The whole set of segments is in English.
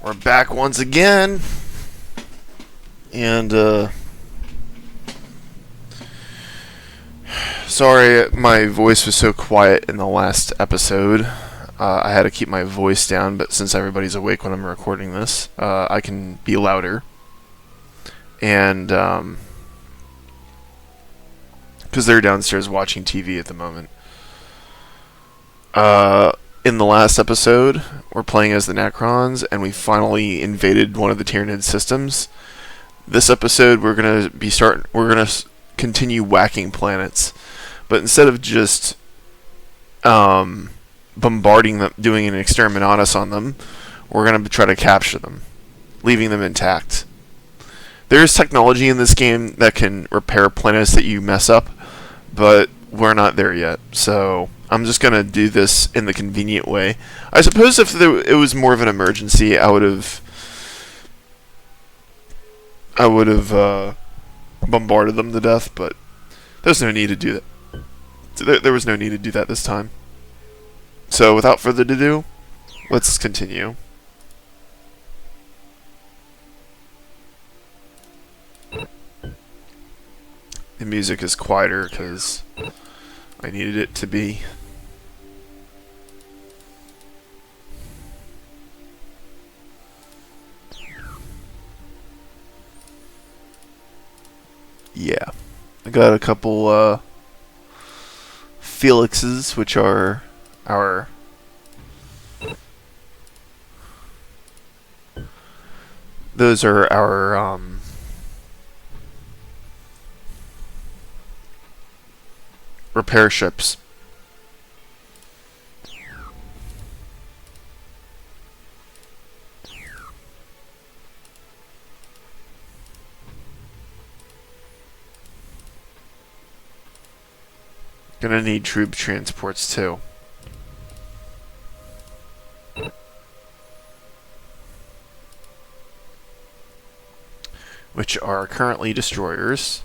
We're back once again, and sorry my voice was so quiet in the last episode. I had to keep my voice down, but since everybody's awake when I'm recording this, I can be louder. And because they're downstairs watching TV at the moment. In the last episode, we're playing as the Necrons, and we finally invaded one of the Tyranid systems. This episode, we're gonna continue whacking planets, but instead of just bombarding them, doing an exterminatus on them, we're gonna try to capture them, leaving them intact. There is technology in this game that can repair planets that you mess up, but we're not there yet, so I'm just going to do this in the convenient way. I suppose if it was more of an emergency, I would have bombarded them to death, but there's no need to do that. There was no need to do that this time. So without further ado, let's continue. The music is quieter because I needed it to be. Yeah. I got a couple Felixes, which are our repair ships. Gonna need troop transports too. Which are currently destroyers.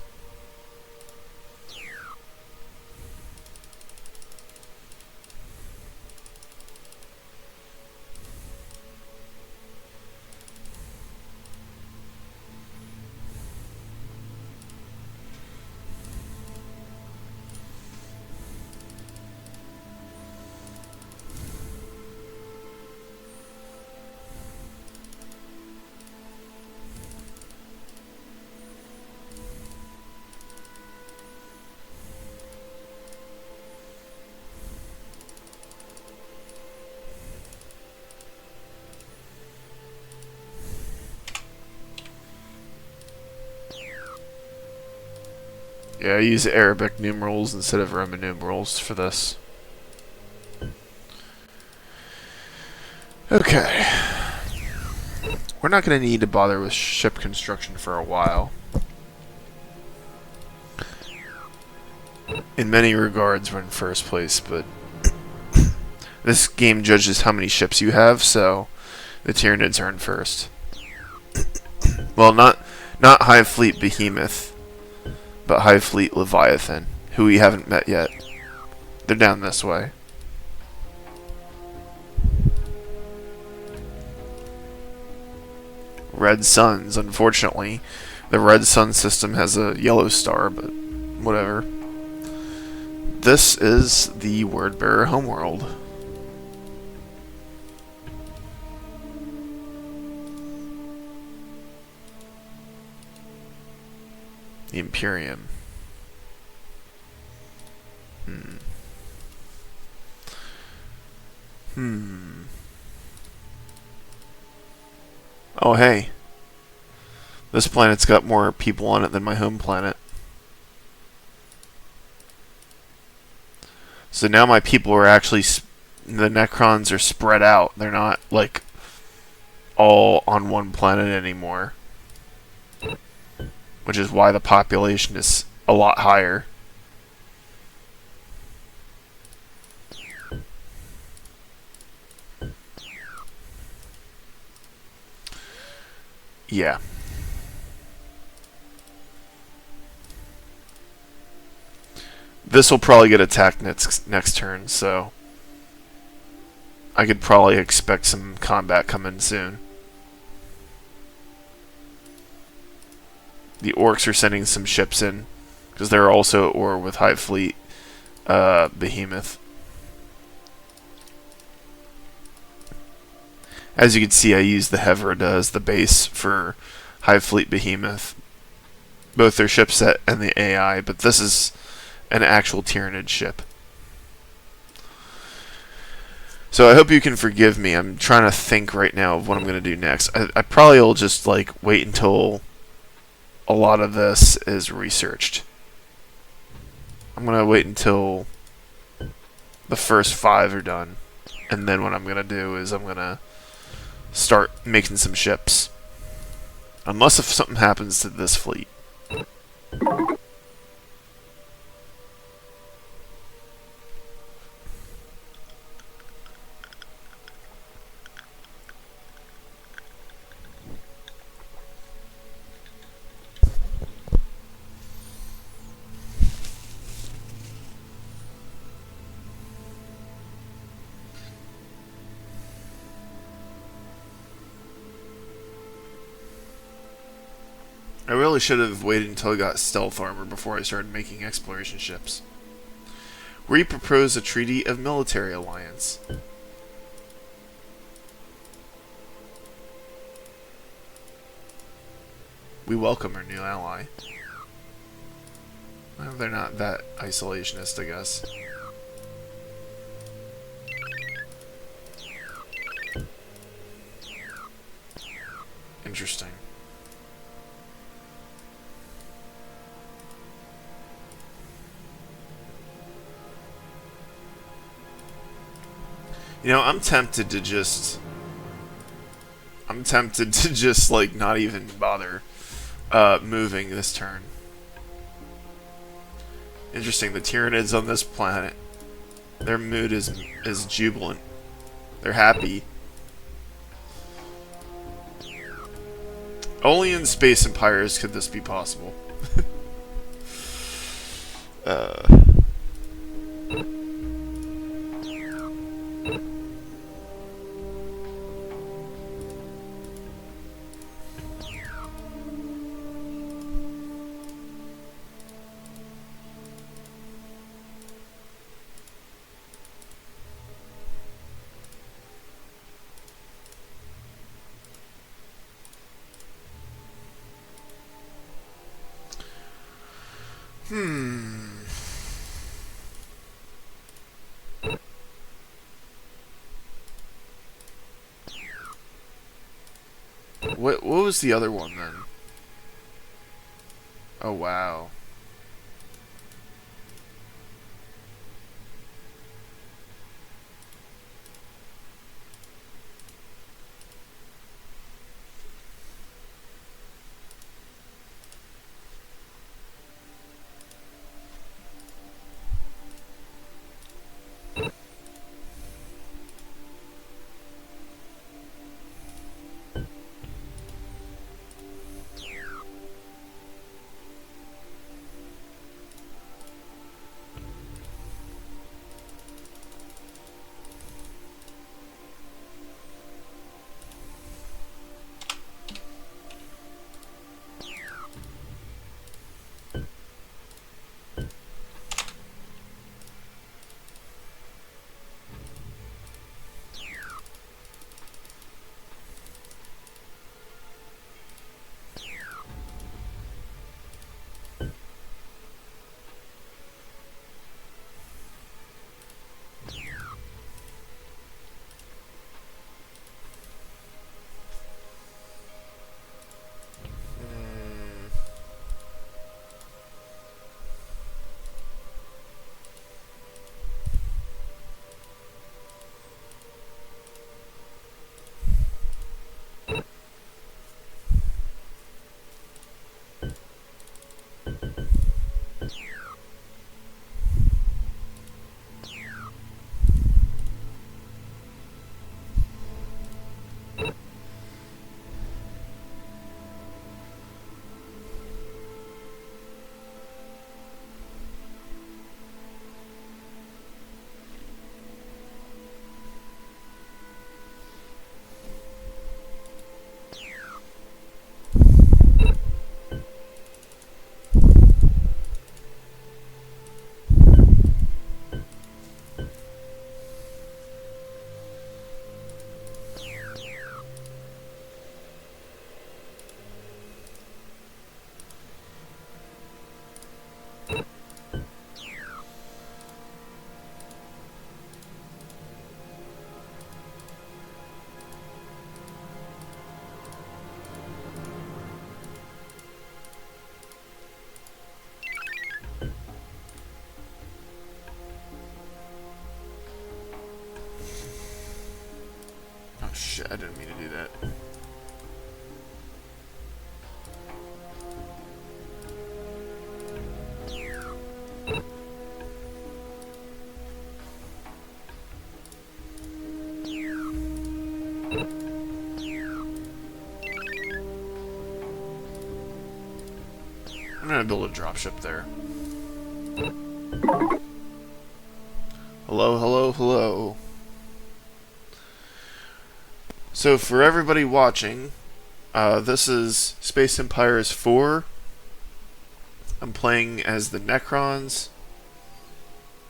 Yeah, I use Arabic numerals instead of Roman numerals for this. Okay. We're not going to need to bother with ship construction for a while. In many regards, we're in first place, but this game judges how many ships you have, so the Tyranids are in first. Well, not High Fleet Behemoth, but High Fleet Leviathan, who we haven't met yet. They're down this way. Red Suns, unfortunately. The Red Sun system has a yellow star, but whatever. This is the Wordbearer homeworld. The Imperium. Oh, hey. This planet's got more people on it than my home planet. So now my people are actually... the Necrons are spread out. They're not, like, all on one planet anymore. Which is why the population is a lot higher. Yeah. This will probably get attacked next turn, so I could probably expect some combat coming soon. The orcs are sending some ships in because they're also at war with Hive Fleet Behemoth. As you can see, I use the Heverda as the base for Hive Fleet Behemoth. Both their ship set and the AI, but this is an actual Tyranid ship. So I hope you can forgive me. I'm trying to think right now of what I'm going to do next. I probably will just like wait until a lot of this is researched. I'm going to wait until the first 5 are done. And then what I'm going to do is I'm going to start making some ships. Unless if something happens to this fleet. I really should have waited until I got stealth armor before I started making exploration ships. We propose a treaty of military alliance. We welcome our new ally. Well, they're not that isolationist, I guess. Interesting. You know, I'm tempted to just like not even bother moving this turn. Interesting, the Tyranids on this planet, their mood is jubilant. They're happy. Only in Space Empires could this be possible. What was the other one then? Oh wow. shit, I didn't mean to do that. I'm gonna build a dropship there. Hello, hello, hello. So for everybody watching, this is Space Empires 4. I'm playing as the Necrons,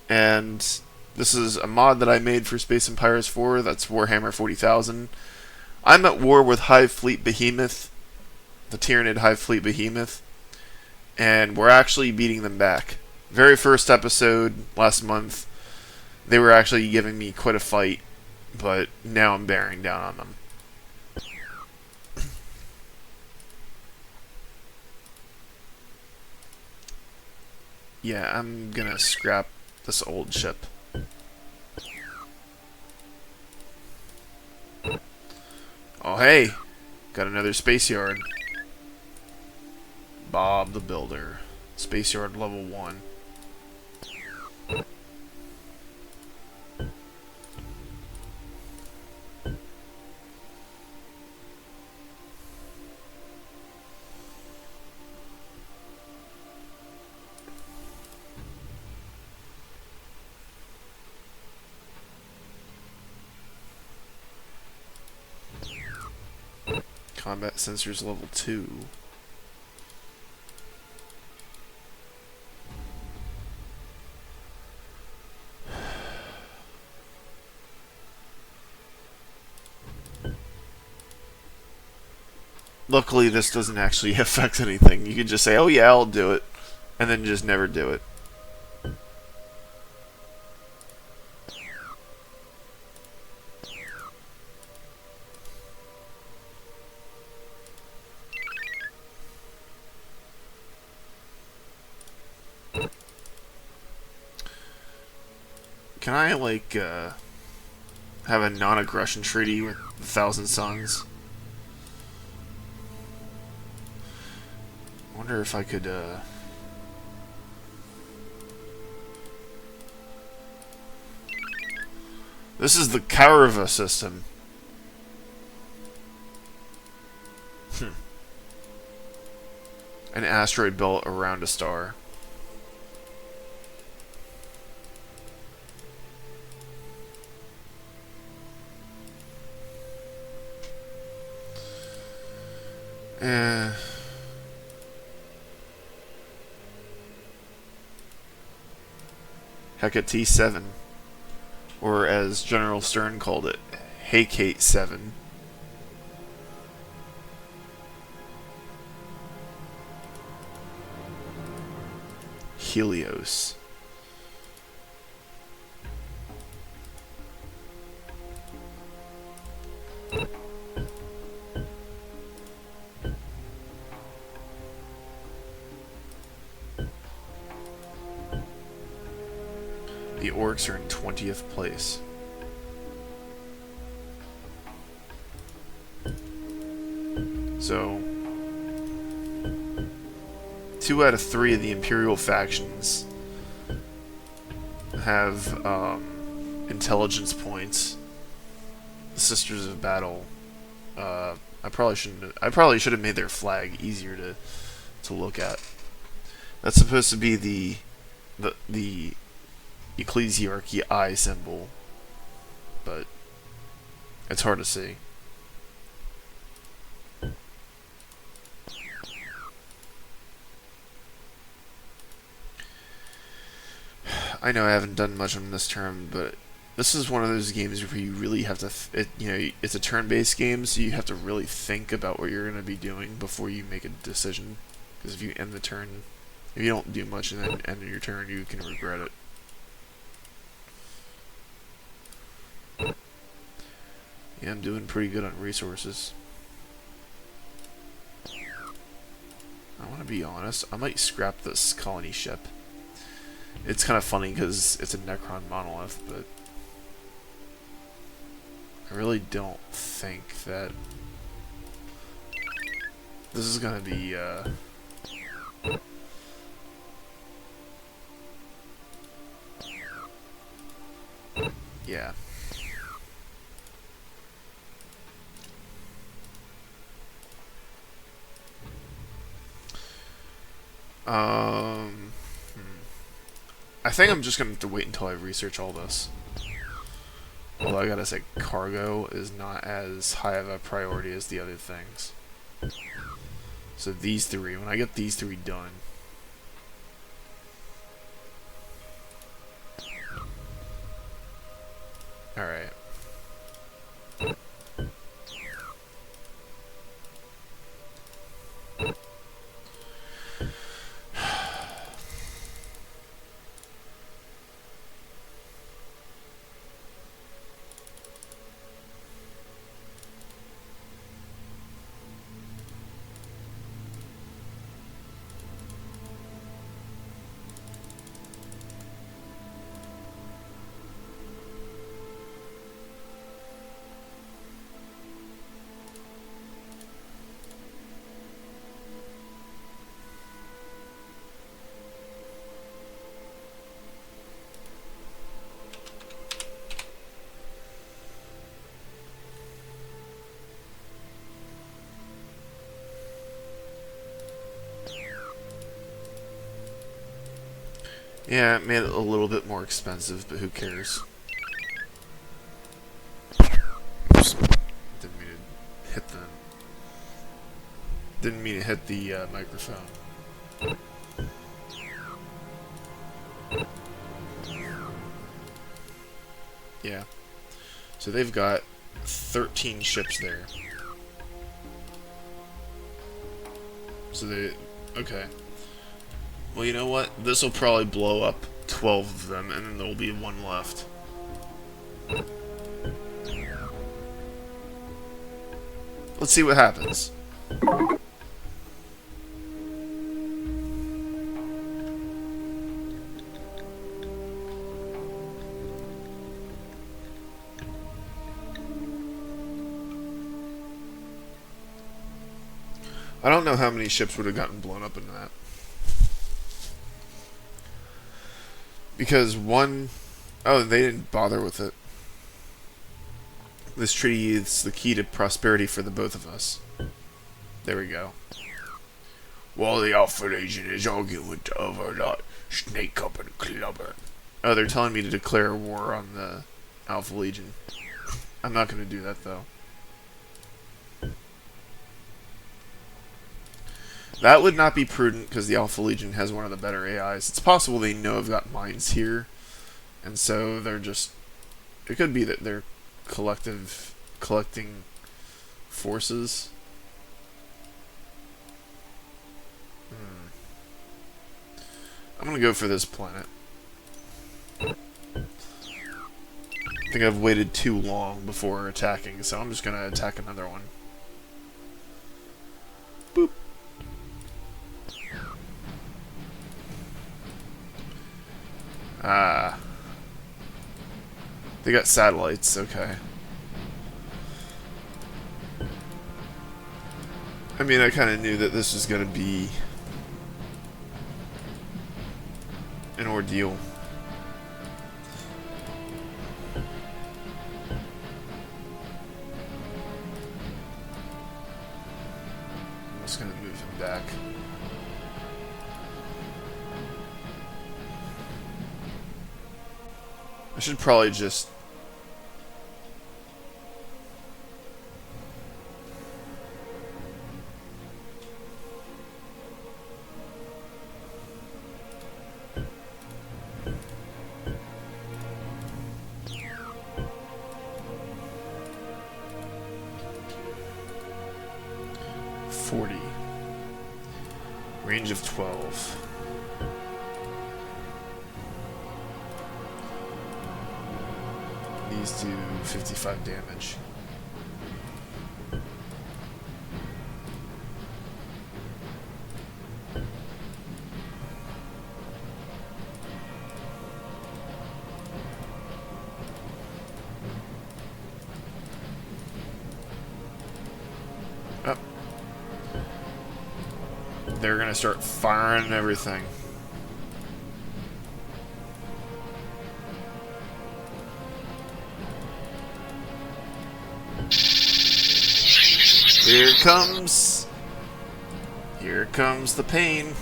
and this is a mod that I made for Space Empires 4. That's Warhammer 40,000. I'm at war with Hive Fleet Behemoth, the Tyranid Hive Fleet Behemoth, and we're actually beating them back. Very first episode last month, they were actually giving me quite a fight, but now I'm bearing down on them. Yeah, I'm gonna scrap this old ship. Oh hey, got another space yard. Bob the Builder. Space yard level 1. Combat sensors level 2. Luckily, this doesn't actually affect anything. You can just say, oh yeah, I'll do it, and then just never do it. Can I, like, have a non-aggression treaty with 1,000 Suns? I wonder if I could, This is the Kaurva system. An asteroid belt around a star. Hecate 7. Or as General Stern called it, Hecate 7. Helios. The orcs are in 20th place. So, 2 out of 3 of the Imperial factions have intelligence points. The Sisters of Battle. I probably should have made their flag easier to look at. That's supposed to be the Ecclesiarchy eye symbol, but it's hard to see. I know I haven't done much on this term, but this is one of those games where you really have to, it's a turn-based game, so you have to really think about what you're going to be doing before you make a decision. Because if you end the turn, if you don't do much and then end your turn, you can regret it. Yeah, I'm doing pretty good on resources. I want to be honest, I might scrap this colony ship. It's kind of funny because it's a Necron monolith, but I really don't think that this is gonna be, yeah. I think I'm just gonna have to wait until I research all this. Although I gotta say, cargo is not as high of a priority as the other things. So these three, when I get these three done, alright. Yeah, it made it a little bit more expensive, but who cares? Oops. Didn't mean to hit the... Didn't mean to hit the microphone. Yeah. So they've got 13 ships there. So they... Okay. Well, you know what? This will probably blow up 12 of them, and then there will be one left. Let's see what happens. I don't know how many ships would have gotten blown up in that. Because one... Oh, they didn't bother with it. This treaty is the key to prosperity for the both of us. There we go. While the Alpha Legion is arguing with the other lot, snake up and clubber. Oh, they're telling me to declare war on the Alpha Legion. I'm not going to do that, though. That would not be prudent because the Alpha Legion has one of the better AIs. It's possible they know I've got mines here, and so they're just... It could be that they're collecting forces. I'm gonna go for this planet. I think I've waited too long before attacking, so I'm just gonna attack another one. Boop. They got satellites, okay. I mean, I kind of knew that this was going to be an ordeal. I'm just going to move him back. I should probably just... Range of 12. These do 55 damage. they're gonna start firing everything. Here comes the pain.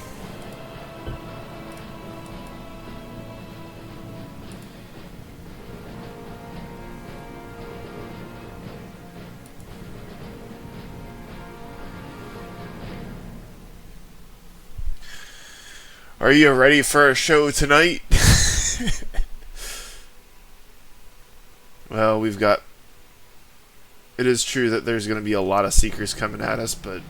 Are you ready for a show tonight? Well, we've got... It is true that there's going to be a lot of Seekers coming at us, but...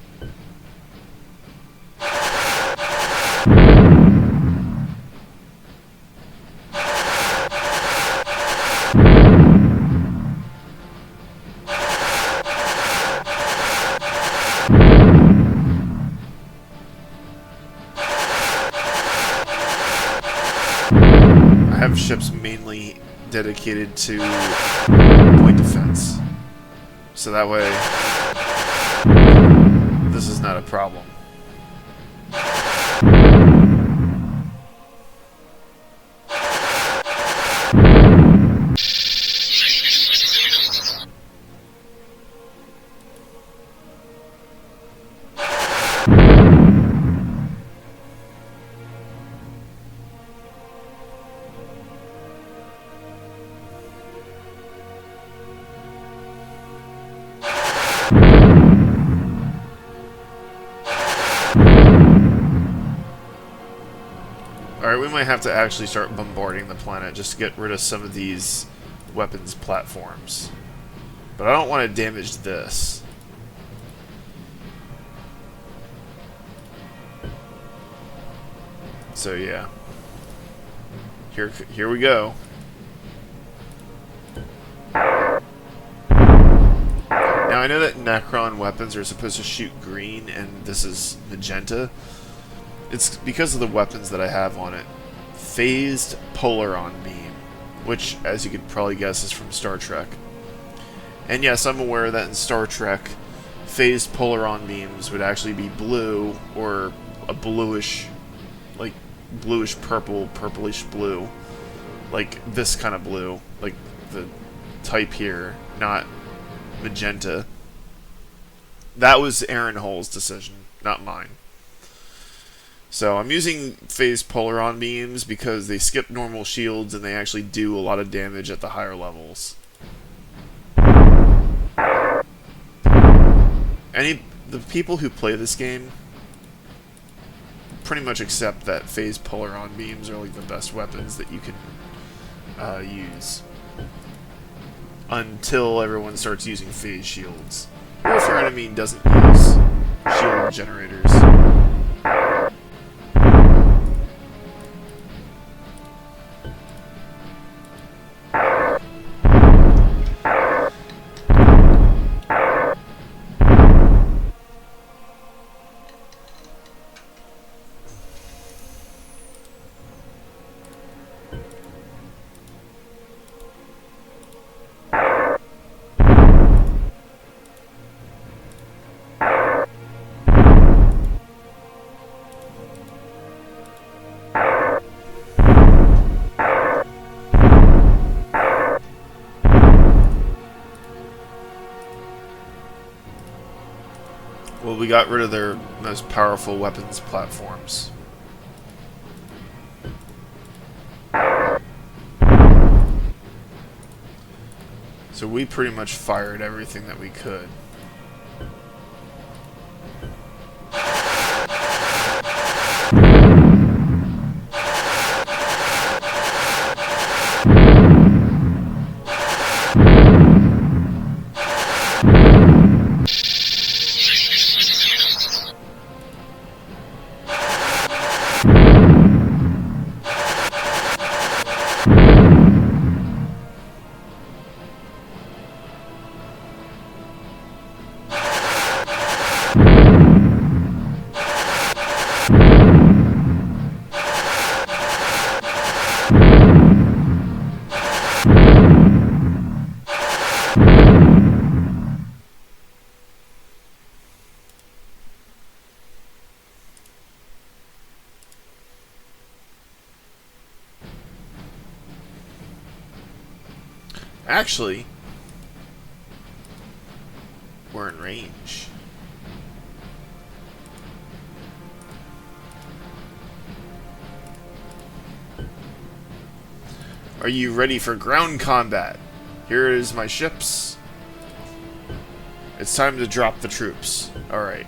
I have ships mainly dedicated to point defense, so that way this is not a problem. Alright, we might have to actually start bombarding the planet just to get rid of some of these weapons platforms. But I don't want to damage this. So yeah. Here we go. Now I know that Necron weapons are supposed to shoot green and this is magenta. It's because of the weapons that I have on it. Phased Polaron Beam, which, as you could probably guess, is from Star Trek. And yes, I'm aware that in Star Trek, phased Polaron beams would actually be blue, or a bluish, like bluish purple, purplish blue. Like this kind of blue, like the type here, not magenta. That was Aaron Hull's decision, not mine. So I'm using phased Polaron beams because they skip normal shields and they actually do a lot of damage at the higher levels. The people who play this game pretty much accept that phased Polaron beams are like the best weapons that you can use. Until everyone starts using phase shields. Or if your enemy doesn't use shield generators. Well, we got rid of their most powerful weapons platforms. So we pretty much fired everything that we could. Actually, we're in range. Are you ready for ground combat? Here is my ships. It's time to drop the troops. Alright.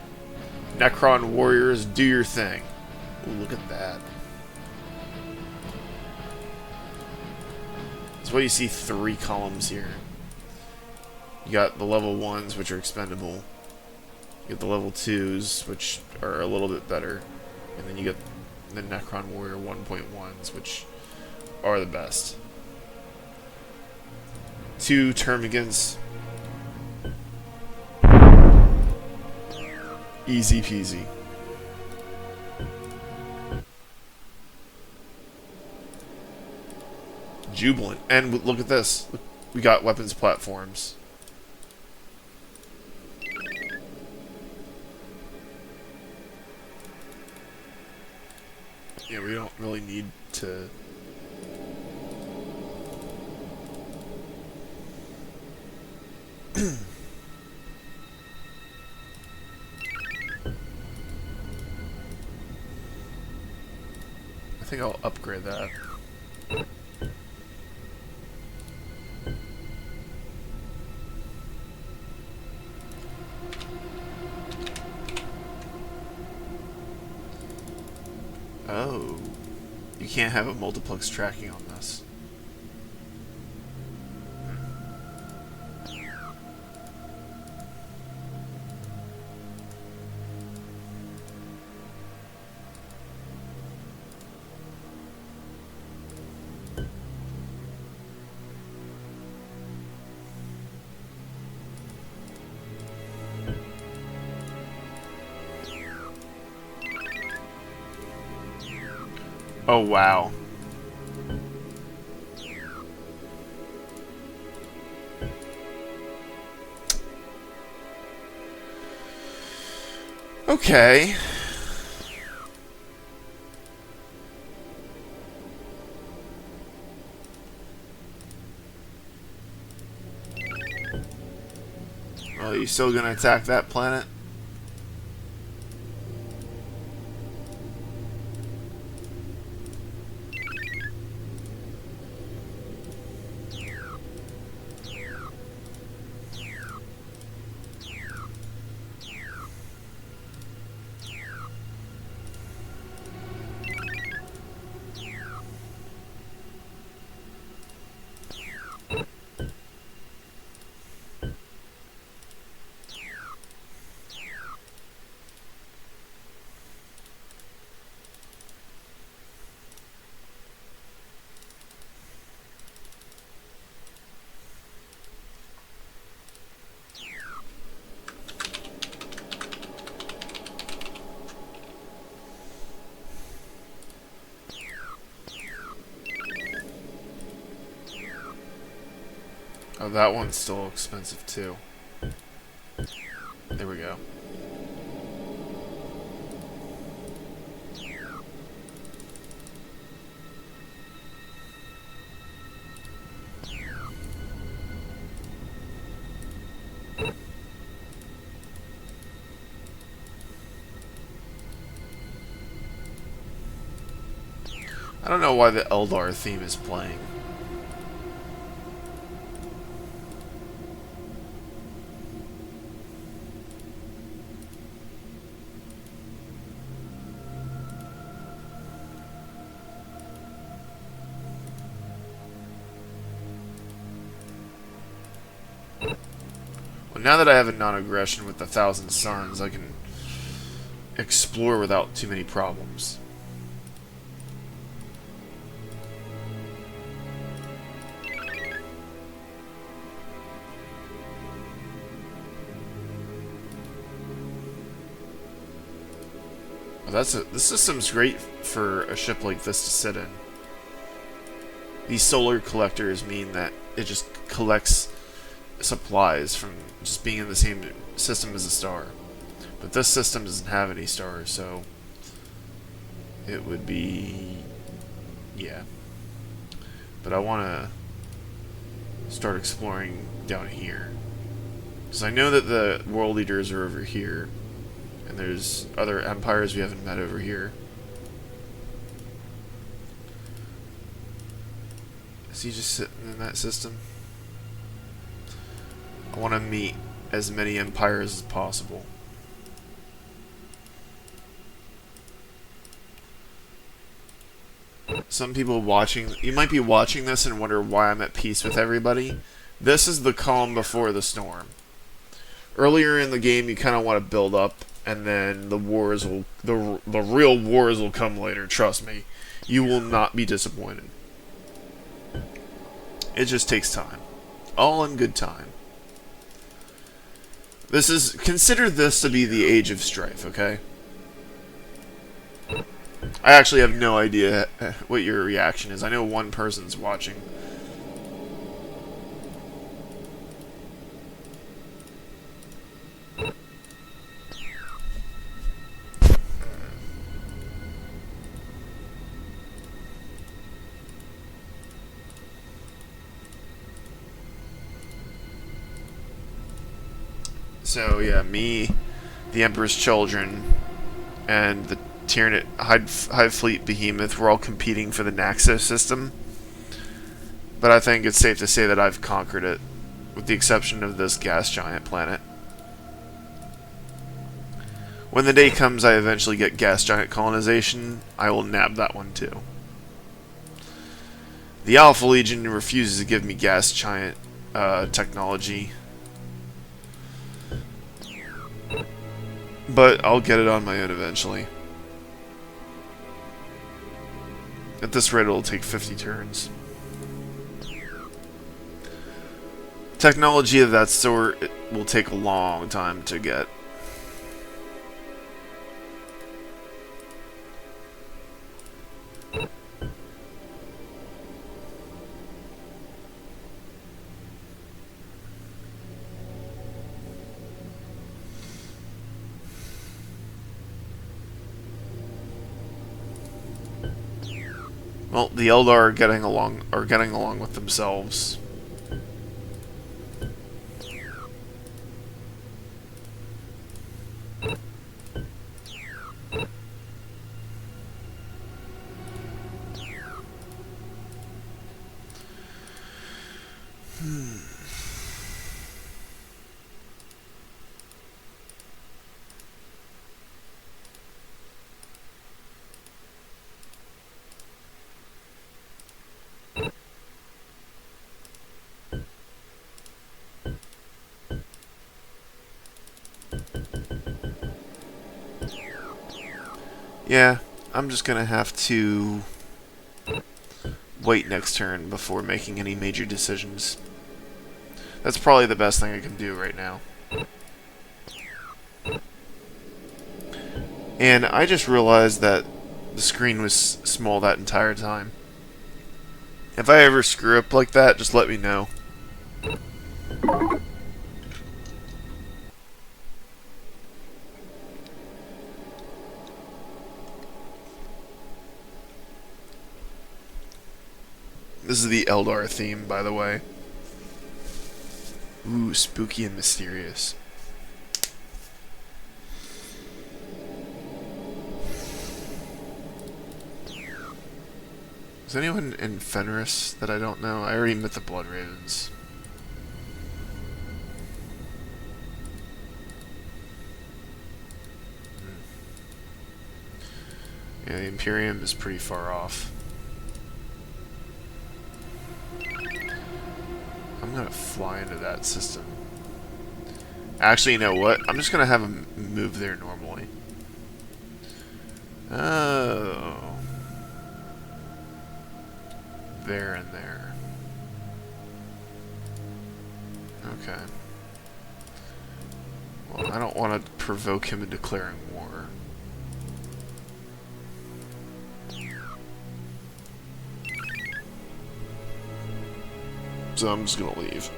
Necron warriors, do your thing. Ooh, look at that. That's why you see 3 columns here. You got the level 1s, which are expendable. You get the level 2s, which are a little bit better. And then you get the Necron warrior 1.1s, which are the best. 2 termagants. Easy peasy. Jubilant. And look at this. We got weapons platforms. Yeah, we don't really need to... I think I'll upgrade that. Oh. You can't have a multiplex tracking on this. Oh, wow. Okay. Well, you still gonna attack that planet? Oh, that one's still expensive too. There we go. I don't know why the Eldar theme is playing. Well, now that I have a non-aggression with 1,000 Sarns, I can explore without too many problems. Well, this system's great for a ship like this to sit in. These solar collectors mean that it just collects supplies from just being in the same system as a star. But this system doesn't have any stars, so it would be... yeah. But I want to start exploring down here. Because I know that the world leaders are over here. And there's other empires we haven't met over here. Is he just sitting in that system? I want to meet as many empires as possible. Some people watching, you might be watching this and wonder why I'm at peace with everybody. This is the calm before the storm. Earlier in the game, you kind of want to build up, and then the wars will, the real wars will come later. Trust me, you will not be disappointed. It just takes time, all in good time. Consider this to be the age of strife, okay? I actually have no idea what your reaction is. I know one person's watching. So yeah, me, the Emperor's Children, and the Tyranid Hive Fleet Behemoth, we're all competing for the Naxos system. But I think it's safe to say that I've conquered it, with the exception of this gas giant planet. When the day comes I eventually get gas giant colonization, I will nab that one too. The Alpha Legion refuses to give me gas giant technology. But I'll get it on my own eventually. At this rate, it'll take 50 turns. Technology of that sort will take a long time to get. Well, the Eldar are getting along with themselves. Yeah, I'm just gonna have to wait next turn before making any major decisions. That's probably the best thing I can do right now. And I just realized that the screen was small that entire time. If I ever screw up like that, just let me know. This is the Eldar theme, by the way. Ooh, spooky and mysterious. Is anyone in Fenris that I don't know? I already met the Blood Ravens. Yeah, the Imperium is pretty far off. I'm gonna fly into that system. Actually, you know what? I'm just gonna have him move there normally. Oh. There and there. Okay. Well, I don't want to provoke him into declaring war. So I'm just gonna leave.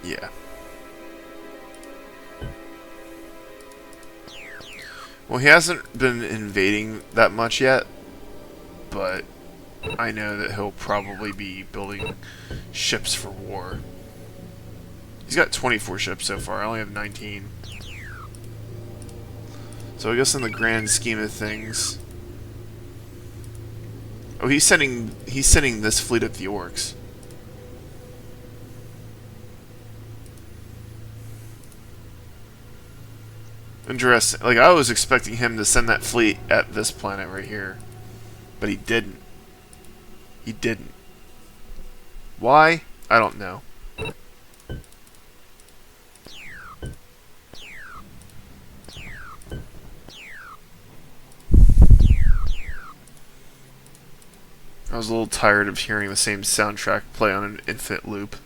Yeah. Well, he hasn't been invading that much yet, but I know that he'll probably be building ships for war. He's got 24 ships so far. I only have 19. So I guess in the grand scheme of things... Oh, he's sending this fleet of the orcs. Interesting. Like, I was expecting him to send that fleet at this planet right here. But he didn't. He didn't. Why? I don't know. I was a little tired of hearing the same soundtrack play on an infinite loop.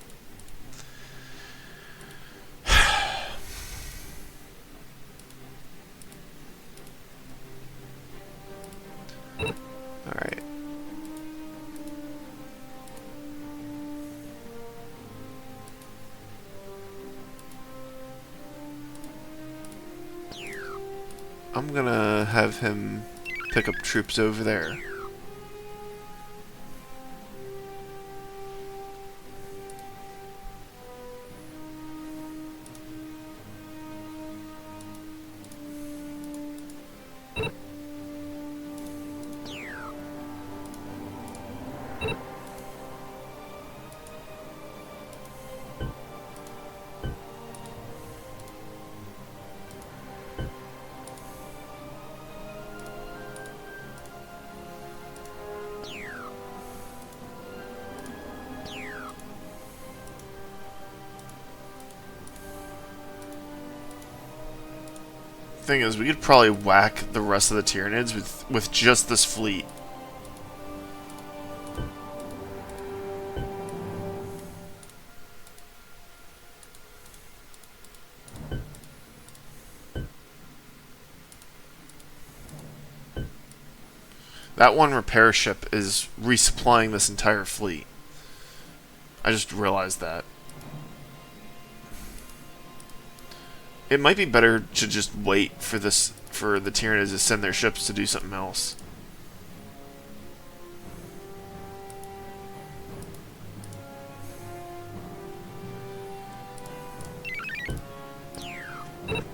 Alright. I'm gonna have him pick up troops over there. Thing is, we could probably whack the rest of the Tyranids with just this fleet. That one repair ship is resupplying this entire fleet. I just realized that. It might be better to just wait for the Tyranids to send their ships to do something else.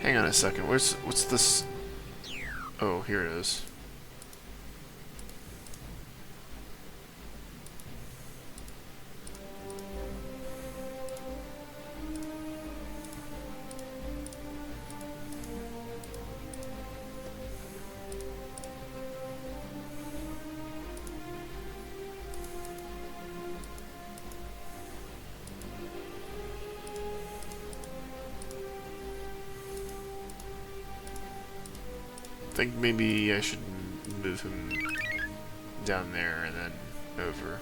Hang on a second. What's this? Oh, here it is. I think maybe I should move him down there and then over.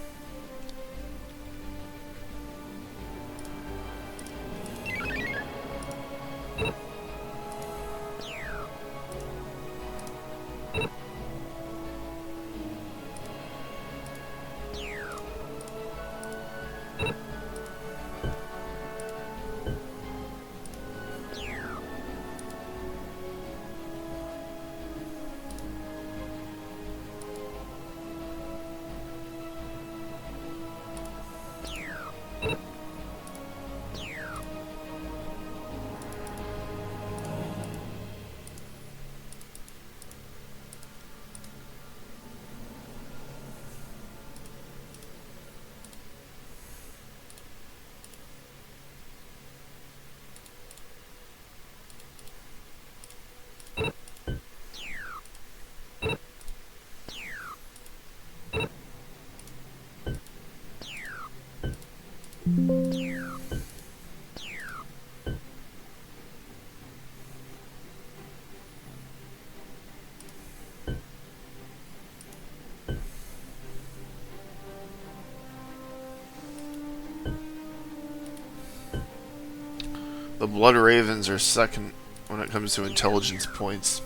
The Blood Ravens are second when it comes to intelligence points.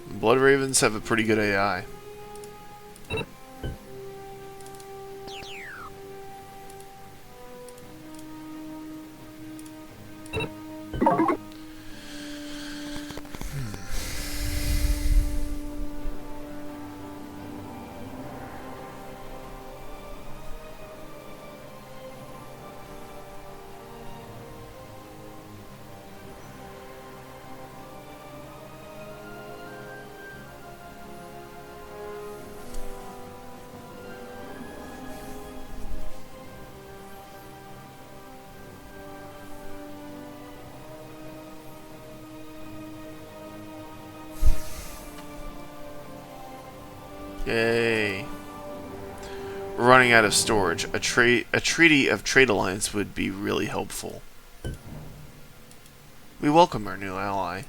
Blood Ravens have a pretty good AI. Yay. We're running out of storage. A treaty of trade alliance would be really helpful. We welcome our new ally.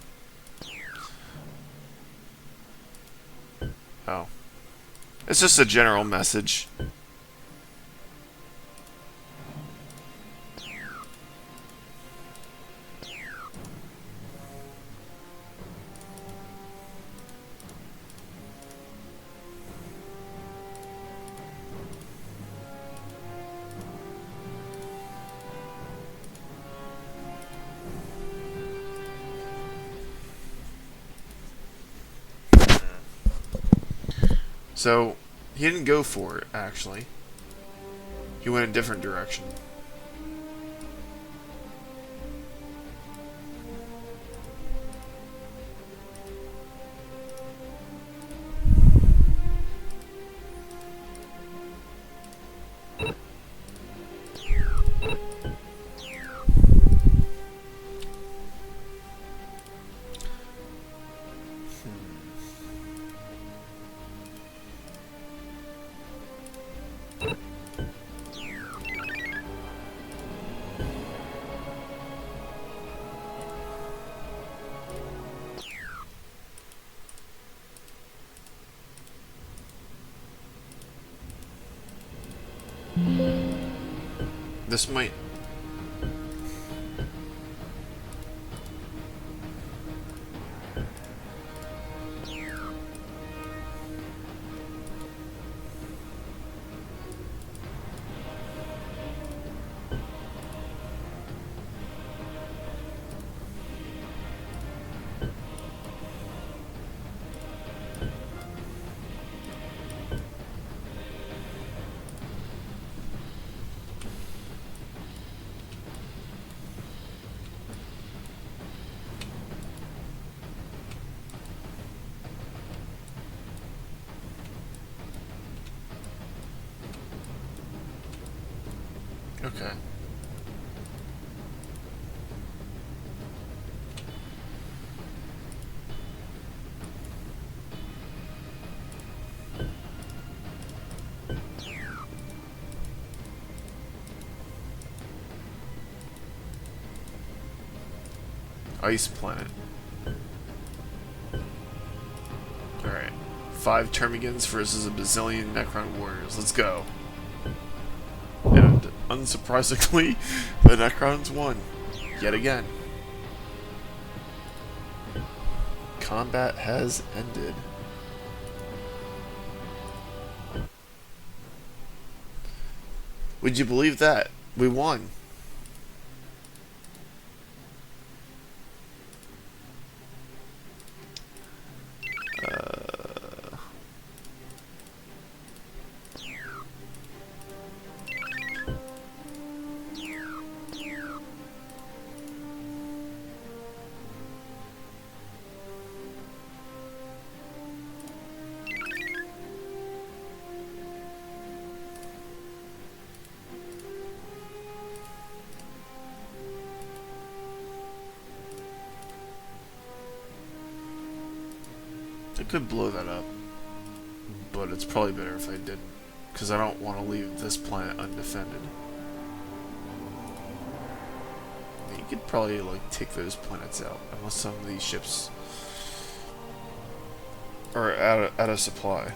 Oh. It's just a general message. So, he didn't go for it, actually. He went a different direction. This might... Okay. Ice planet. Alright. 5 Termagants versus a bazillion Necron warriors. Let's go. And unsurprisingly, the Necrons won. Yet again. Combat has ended. Would you believe that? We won. I could blow that up, but it's probably better if I didn't, because I don't want to leave this planet undefended. You could probably like take those planets out, unless some of these ships are out of supply.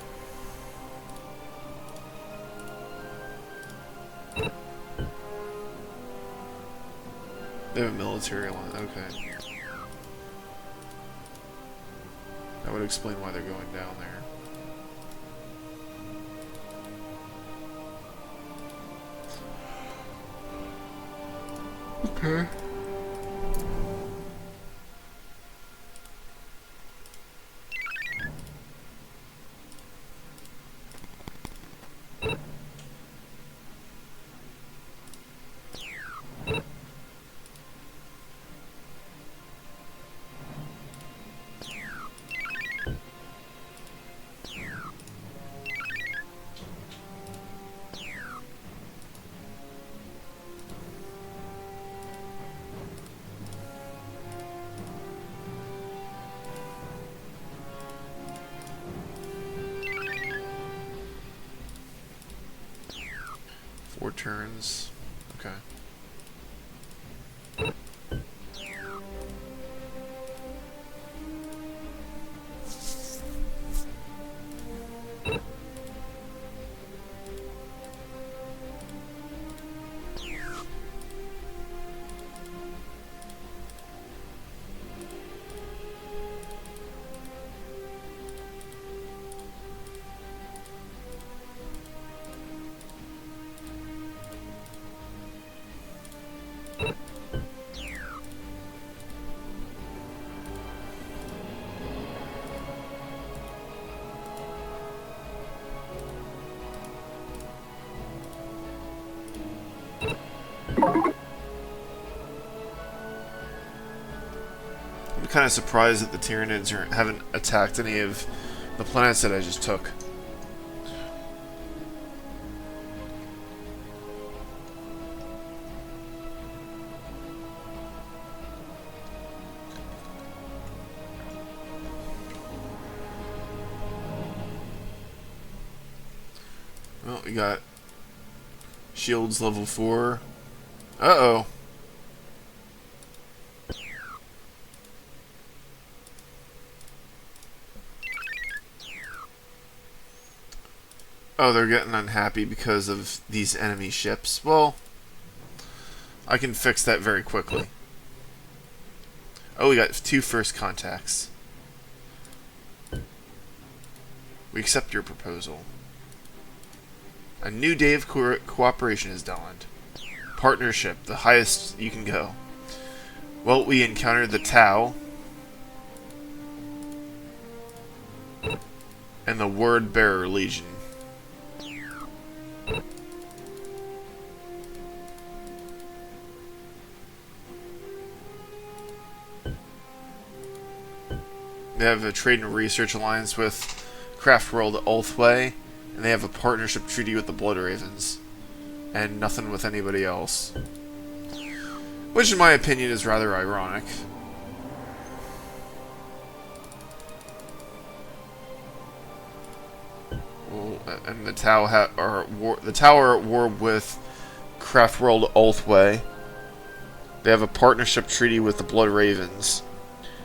They have a military line, okay. That would explain why they're going down there. Okay. 4 turns. Okay. I'm kind of surprised that the Tyranids haven't attacked any of the planets that I just took. Well, we got shields level 4. Uh-oh. Oh, they're getting unhappy because of these enemy ships. Well, I can fix that very quickly. Oh, we got 2 first contacts. We accept your proposal. A new day of cooperation has dawned. Partnership, the highest you can go. Well, we encountered the Tau and the Word Bearer Legion. They have a trade and research alliance with Craft World Ulthway, and they have a partnership treaty with the Blood Ravens, and nothing with anybody else. Which, in my opinion, is rather ironic. Well, and the Tau are at war with Craft World Ulthway. They have a partnership treaty with the Blood Ravens.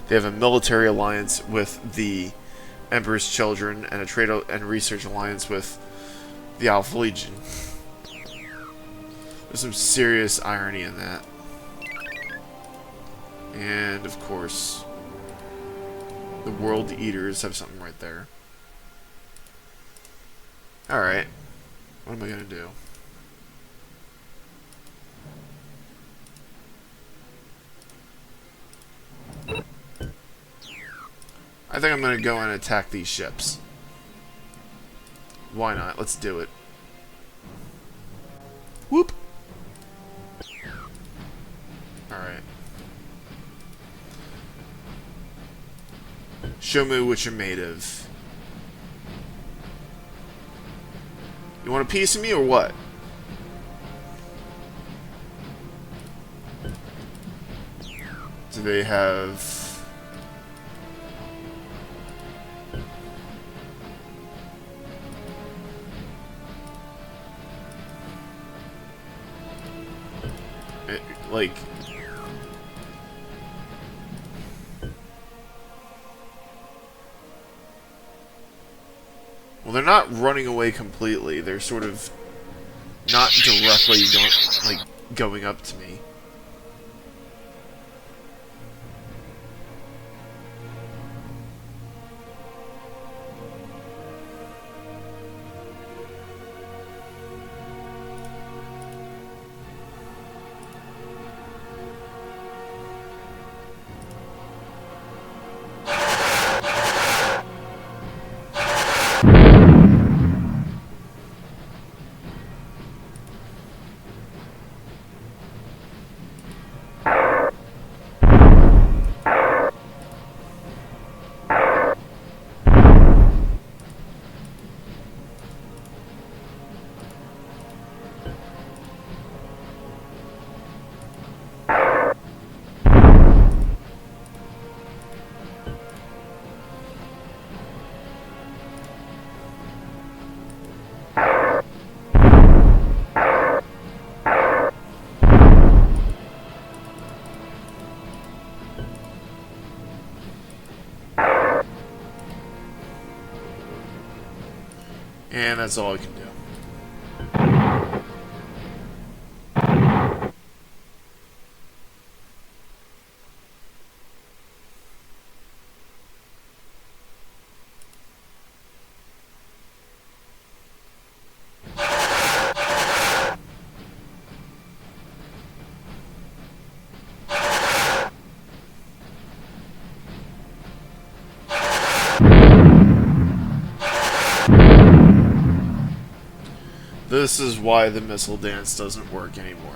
They have a military alliance with the Emperor's Children, and a trade and research alliance with the Alpha Legion. There's some serious irony in that. And, of course, the World Eaters have something right there. Alright. What am I gonna do? I think I'm gonna go and attack these ships. Why not? Let's do it. Whoop! Alright. Show me what you're made of. You want a piece of me or what? Do they have... like... Well, they're not running away completely. They're sort of not directly going up to me. And that's all I can do. This is why the missile dance doesn't work anymore.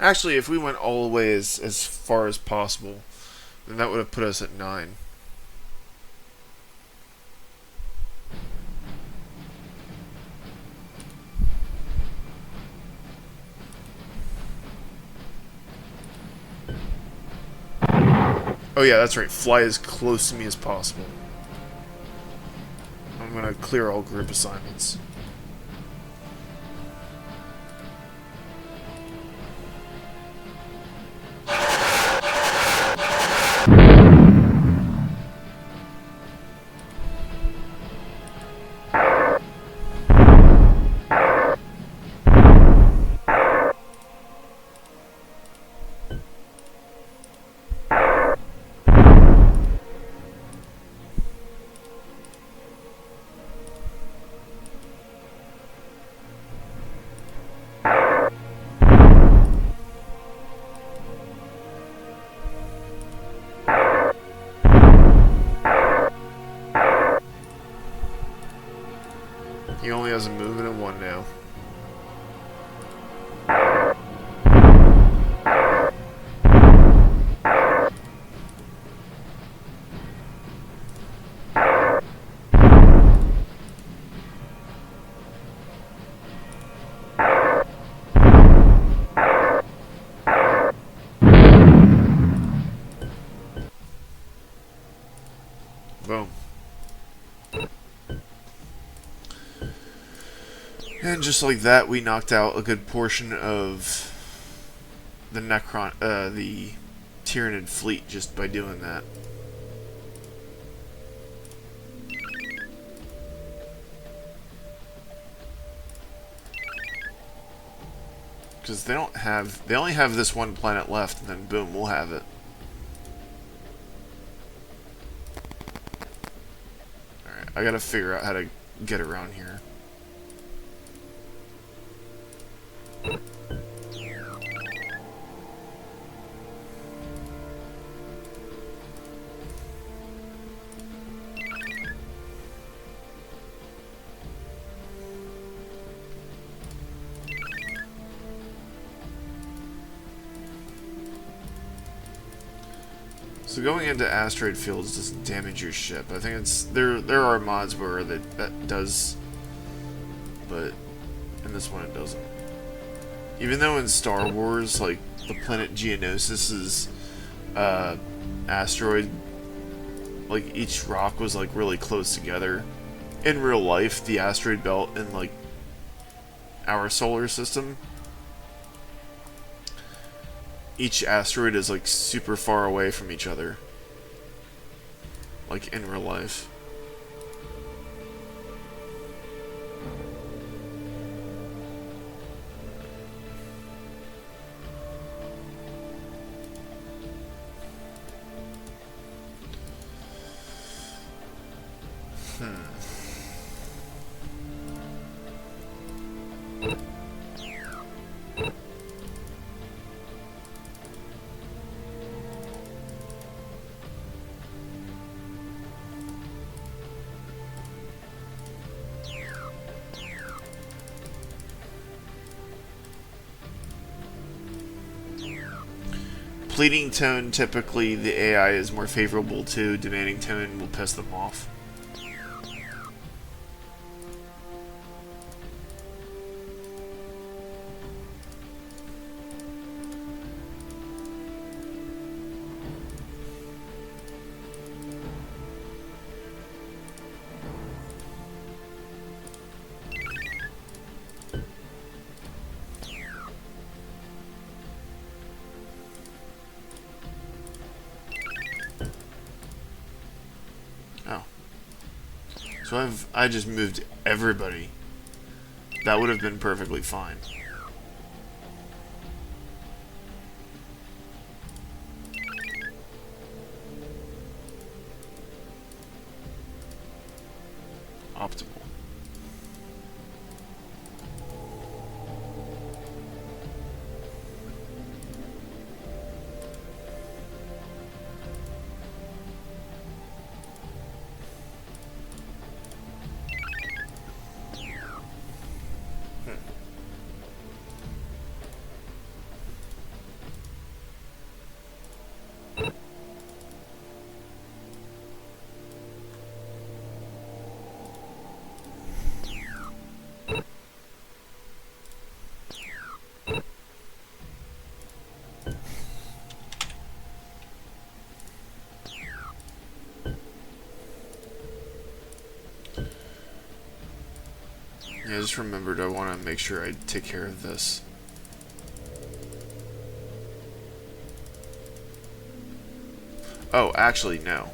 Actually, if we went all the way as far as possible, then that would have put us at 9. Oh yeah, that's right. Fly as close to me as possible. I'm gonna clear all group assignments. He only has a movement of 1 now. Boom. And just like that, we knocked out a good portion of the the Tyranid fleet just by doing that. Because they only have this one planet left, and then boom, we'll have it. Alright, I gotta figure out how to get around here. So going into asteroid fields doesn't damage your ship. I think it's there are mods where that does, but and this one it doesn't. Even though in Star Wars, like, the planet Geonosis's asteroid, like, each rock was, like, really close together. In real life, the asteroid belt in, like, our solar system, each asteroid is, like, super far away from each other. Like, in real life. Pleading tone, typically the AI is more favorable to. Demanding tone will piss them off. Oh. So I just moved everybody. That would have been perfectly fine. Optimal. Yeah, I just remembered I want to make sure I take care of this. Oh, actually, no.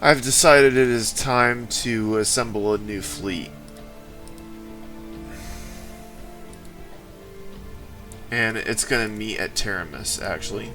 I've decided it is time to assemble a new fleet. And it's gonna meet at Teramis, actually.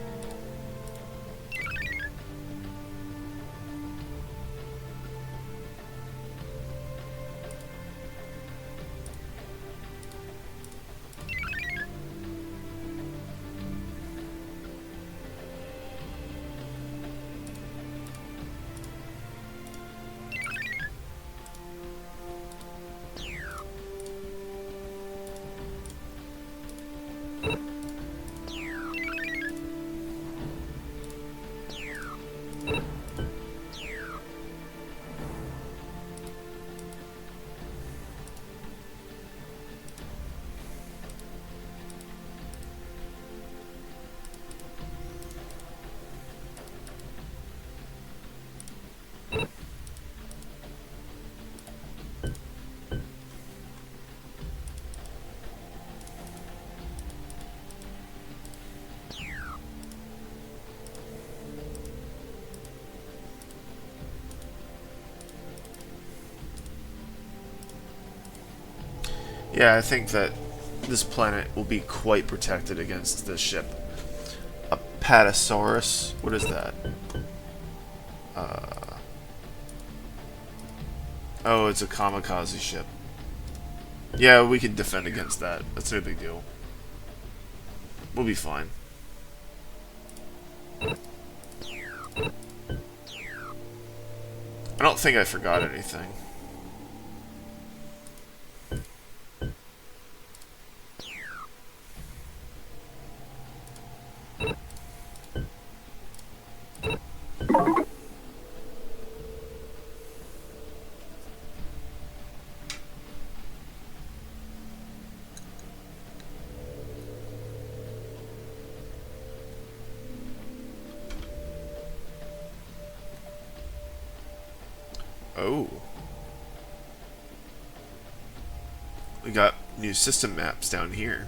Yeah, I think that this planet will be quite protected against this ship. A Patasaurus? What is that? Oh, it's a kamikaze ship. Yeah, we can defend against that. That's no big deal. We'll be fine. I don't think I forgot anything. Oh. We got new system maps down here.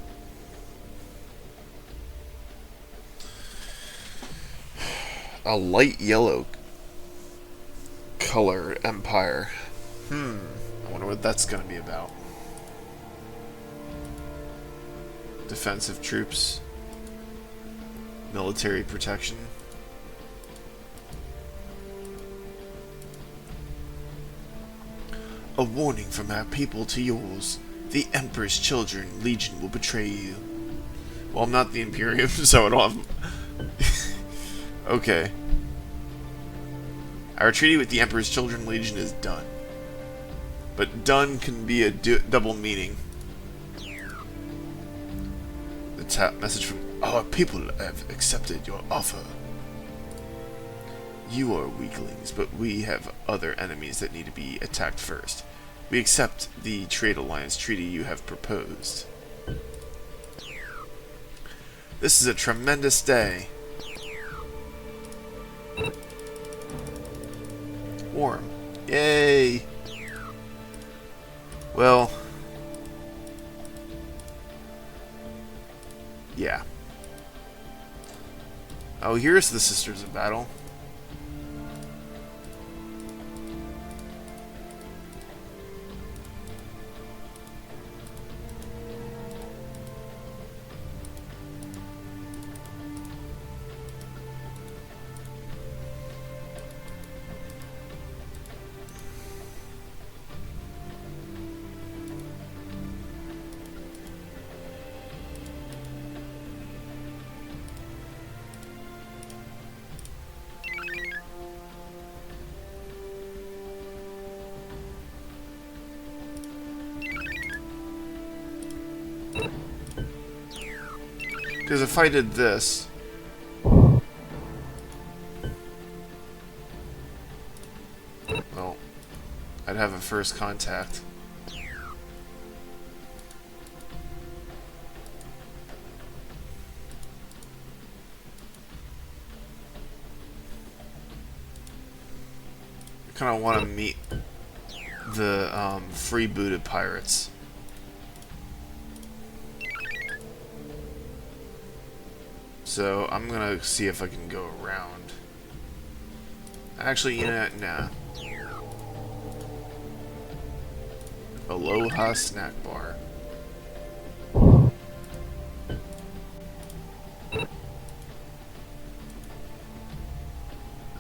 A light yellow color empire. I wonder what that's going to be about. Defensive troops. Military protection. A warning from our people to yours. The Emperor's children, Legion, will betray you. Well, I'm not the Imperium, so I don't have... Okay. Our treaty with the Emperor's children, Legion, is done. But done can be a double meaning. The message from our people have accepted your offer. You are weaklings, but we have other enemies that need to be attacked first. We accept the trade alliance treaty you have proposed. This is a tremendous day. Warm. Yay! Well... yeah. Oh, here's the Sisters of Battle. Because if I did this... well, I'd have a first contact. I kind of want to meet the freebooted pirates. So I'm gonna see if I can go around. Actually, you know, nah. Aloha snack bar.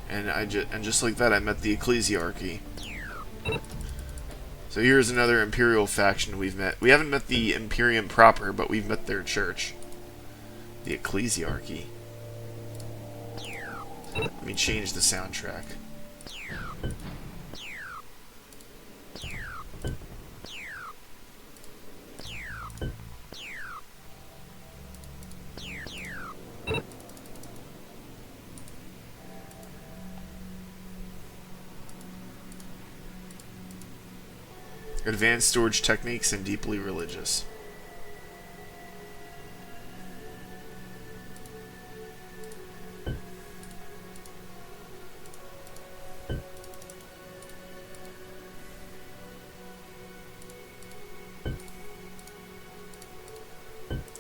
And just like that, I met the Ecclesiarchy. So here's another Imperial faction we've met. We haven't met the Imperium proper, but we've met their church. The Ecclesiarchy. Let me change the soundtrack. Advanced storage techniques and deeply religious.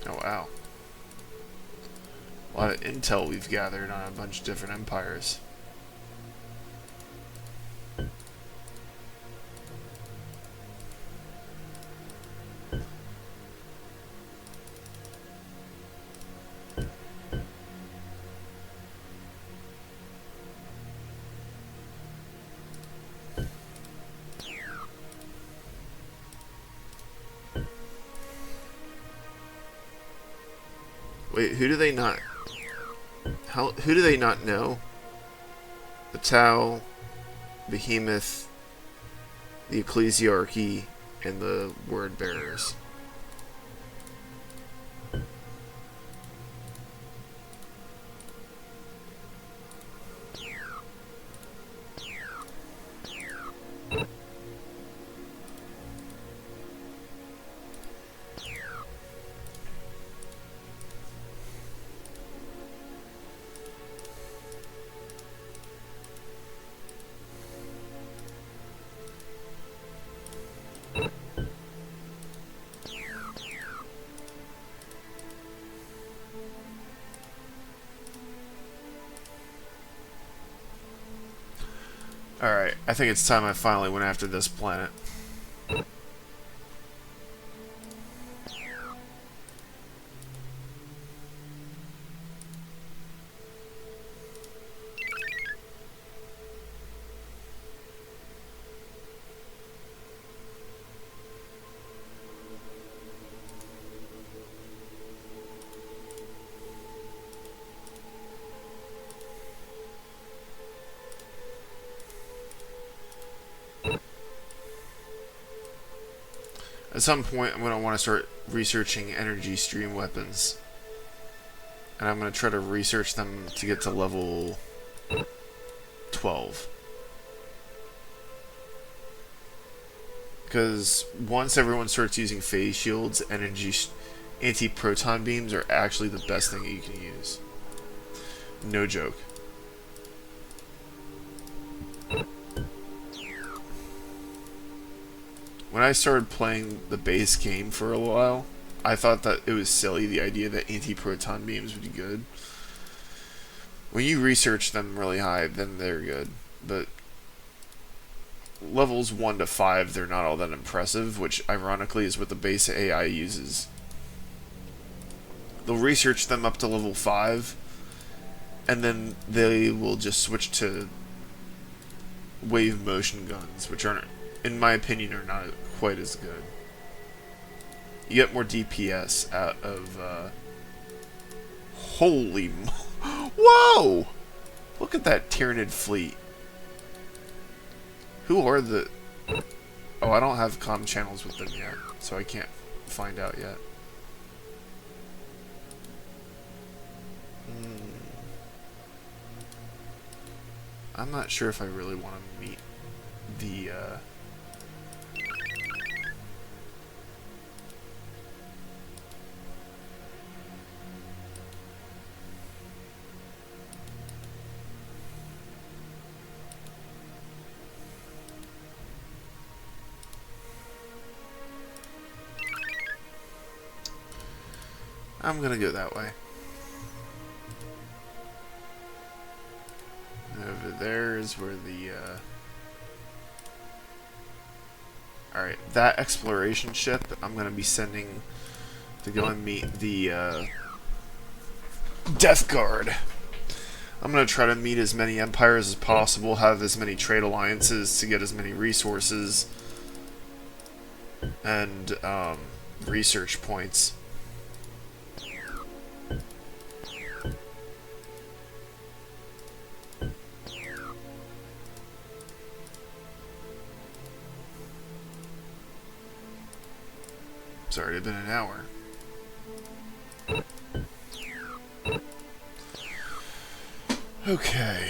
Oh wow. A lot of intel we've gathered on a bunch of different empires. Wait, who do they not... Who do they not know? The Tau, Behemoth, the Ecclesiarchy, and the Word Bearers. Alright, I think it's time I finally went after this planet. At some point, I'm going to want to start researching energy stream weapons. And I'm going to try to research them to get to level 12. Because once everyone starts using phase shields, anti-proton beams are actually the best thing you can use. No joke. When I started playing the base game for a while, I thought that it was silly, the idea that anti-proton beams would be good. When you research them really high, then they're good. But levels 1 to 5, they're not all that impressive, which ironically is what the base AI uses. They'll research them up to level 5, and then they will just switch to wave motion guns, which aren't, in my opinion, are not quite as good. You get more DPS out of, holy whoa! Look at that Tyranid fleet. Who are the... Oh, I don't have comm channels with them yet, so I can't find out yet. I'm not sure if I really want to meet the, I'm gonna go that way. Over there is where the, Alright, that exploration ship I'm gonna be sending to go and meet the, Death Guard. I'm gonna try to meet as many empires as possible, have as many trade alliances to get as many resources and, research points. It's already been an hour. Okay.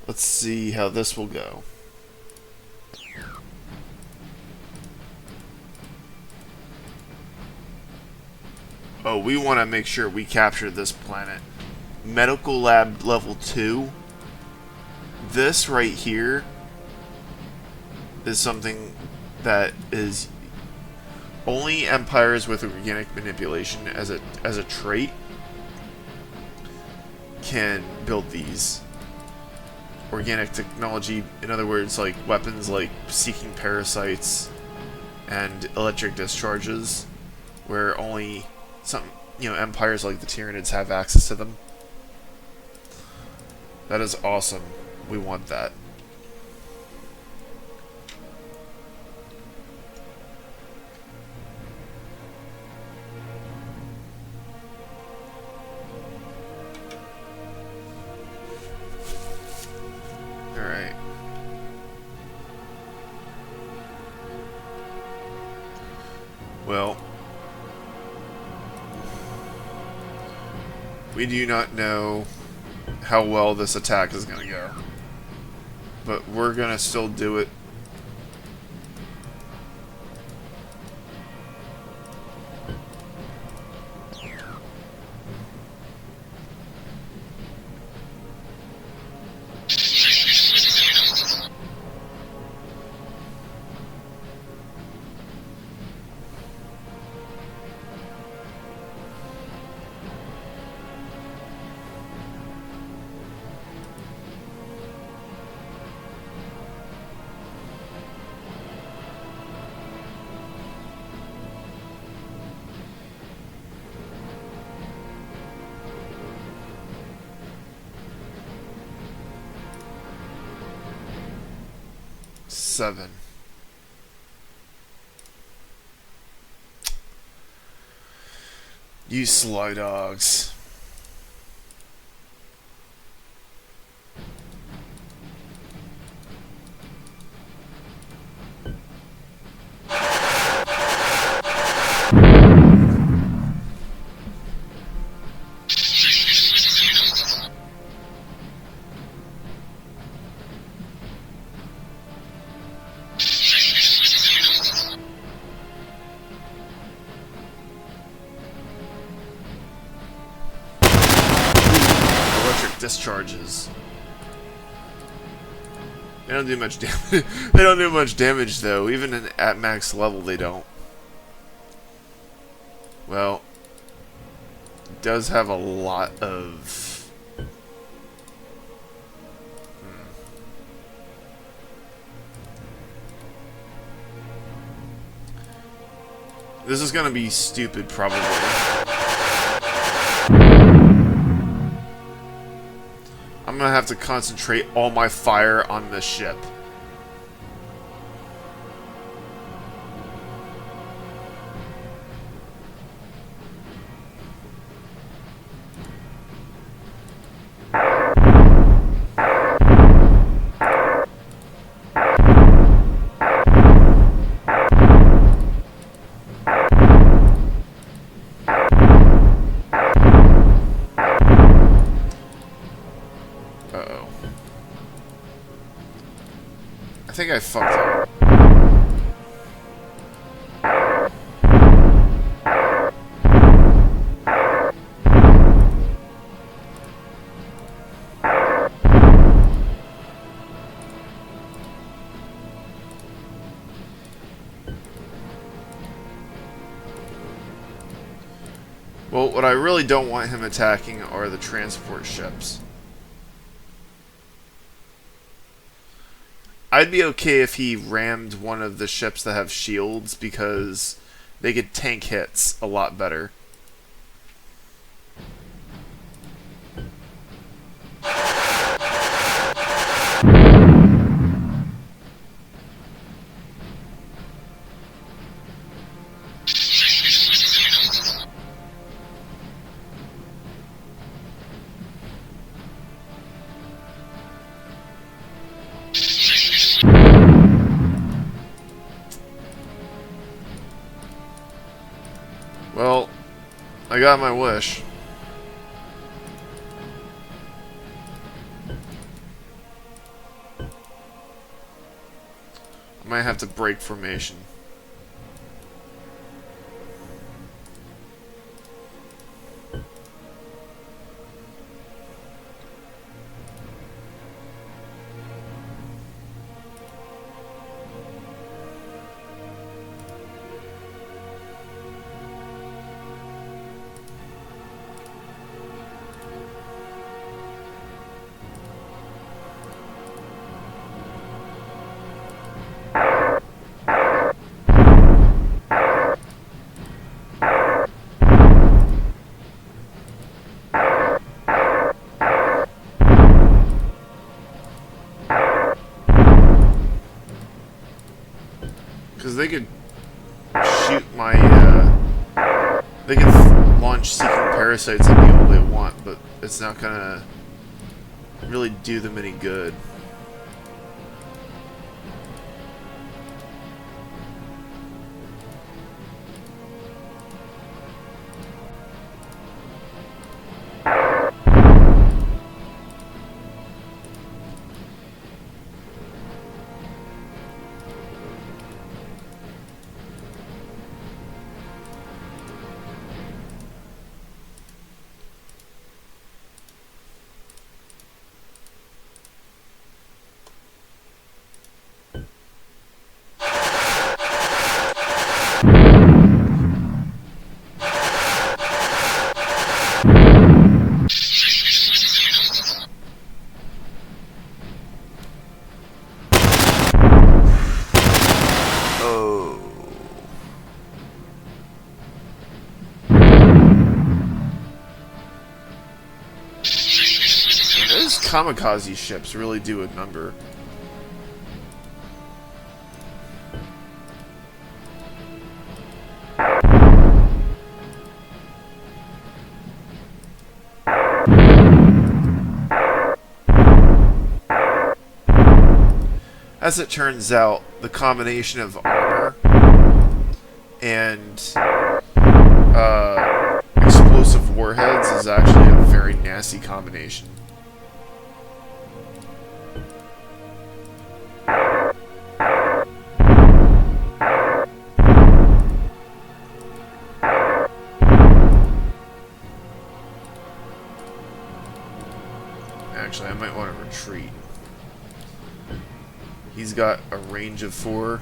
Let's see how this will go. Oh, we want to make sure we capture this planet. Medical Lab Level 2. This right here is something that is only empires with organic manipulation as a trait can build these. Organic technology, in other words, like weapons like seeking parasites and electric discharges, where only empires like the Tyranids have access to them. That is awesome. We want that. Alright. Well, we do not know how well this attack is going to go, but we're going to still do it. Seven. You slow dogs. Discharges. They don't do much damage. They don't do much damage though. Even at max level, they don't. Well, it does have a lot of. This is gonna be stupid, probably. I'm gonna have to concentrate all my fire on this ship. I think I fucked up. Well, what I really don't want him attacking are the transport ships. I'd be okay if he rammed one of the ships that have shields because they could tank hits a lot better. Well, I got my wish. I might have to break formation. Because they could shoot my, they could launch seeking parasites at me all they want, but it's not gonna really do them any good. Kamikaze ships really do a number. As it turns out, the combination of armor and explosive warheads is actually a very nasty combination. Actually, I might want to retreat. He's got a range of 4.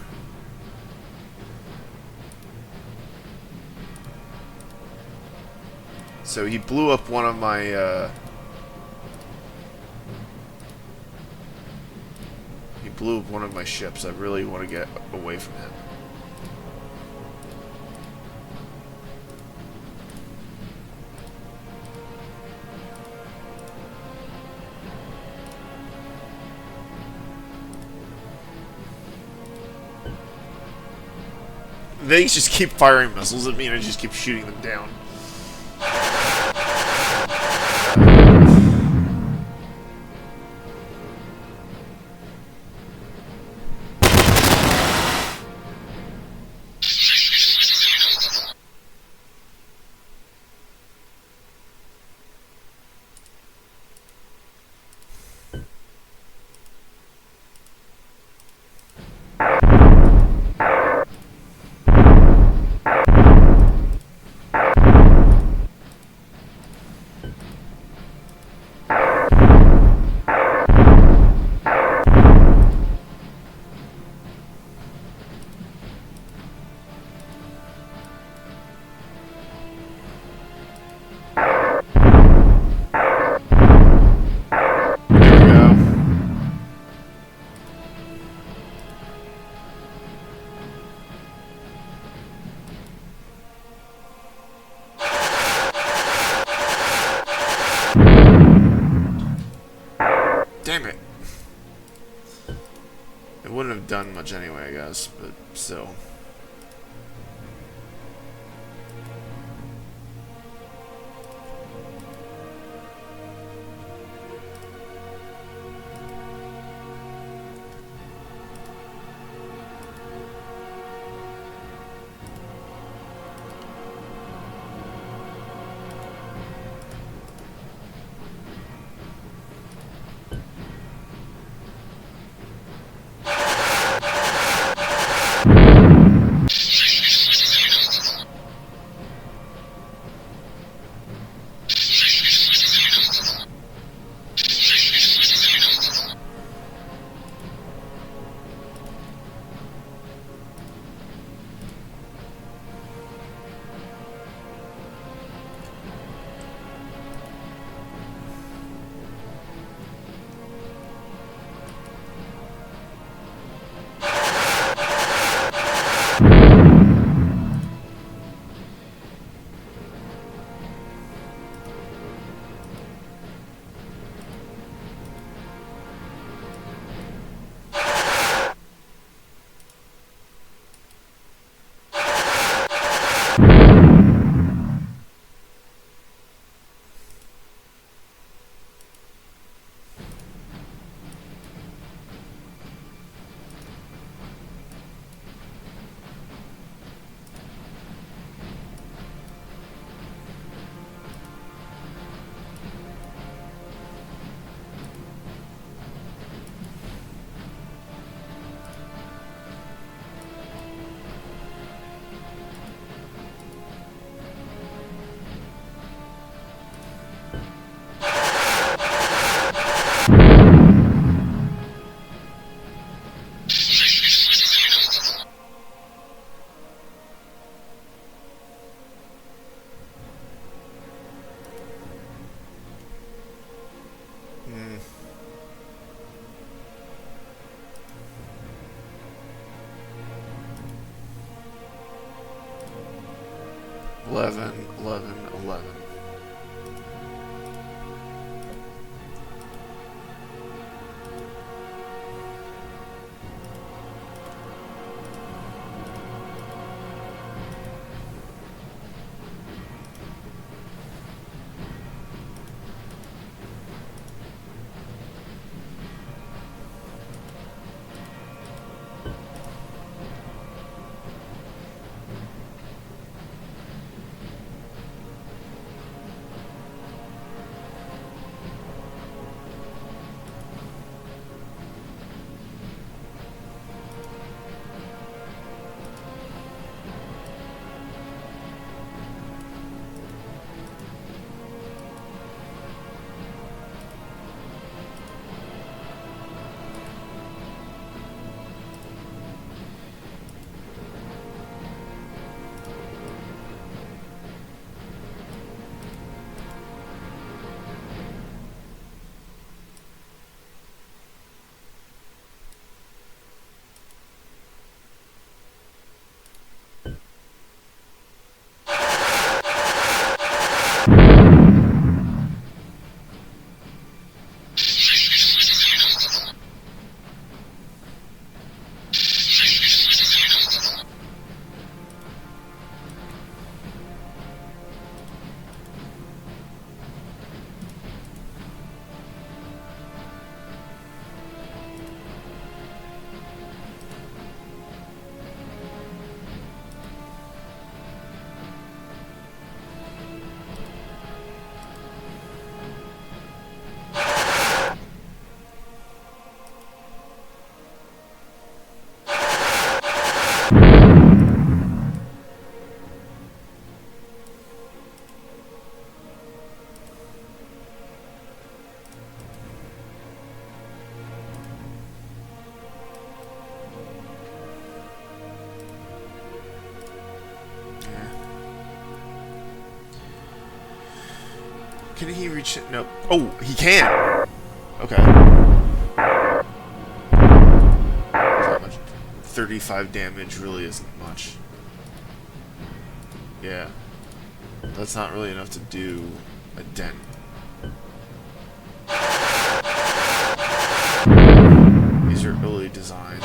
So he blew up one of my, he blew up one of my ships. I really want to get away from him. They just keep firing missiles at me and I just keep shooting them down. Damn it. It wouldn't have done much anyway, I guess, but still. 11, 11, 11. Can he reach it? No. Oh, he can! Okay. Not much. 35 damage really isn't much. Yeah. That's not really enough to do a dent. These are early designs.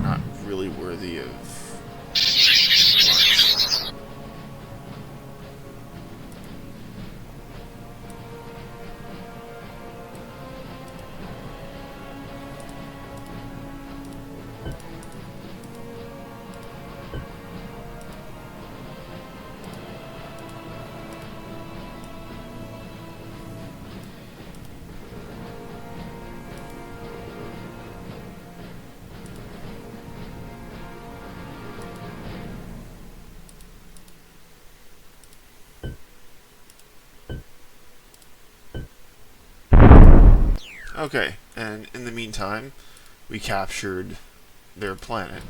Not really worthy of... Okay, and in the meantime, we captured their planet.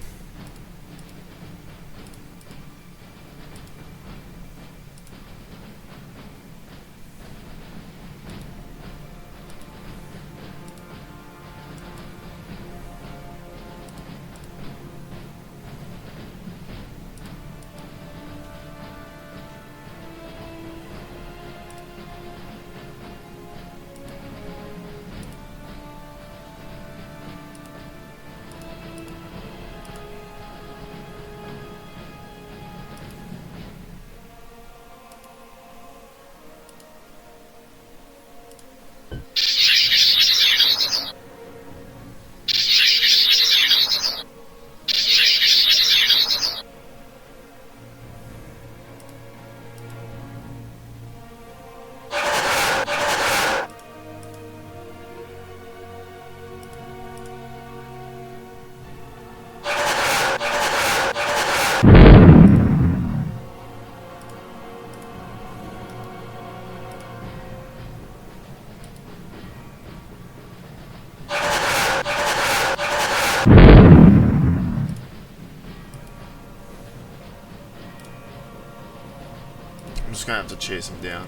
I'm just gonna have to chase him down.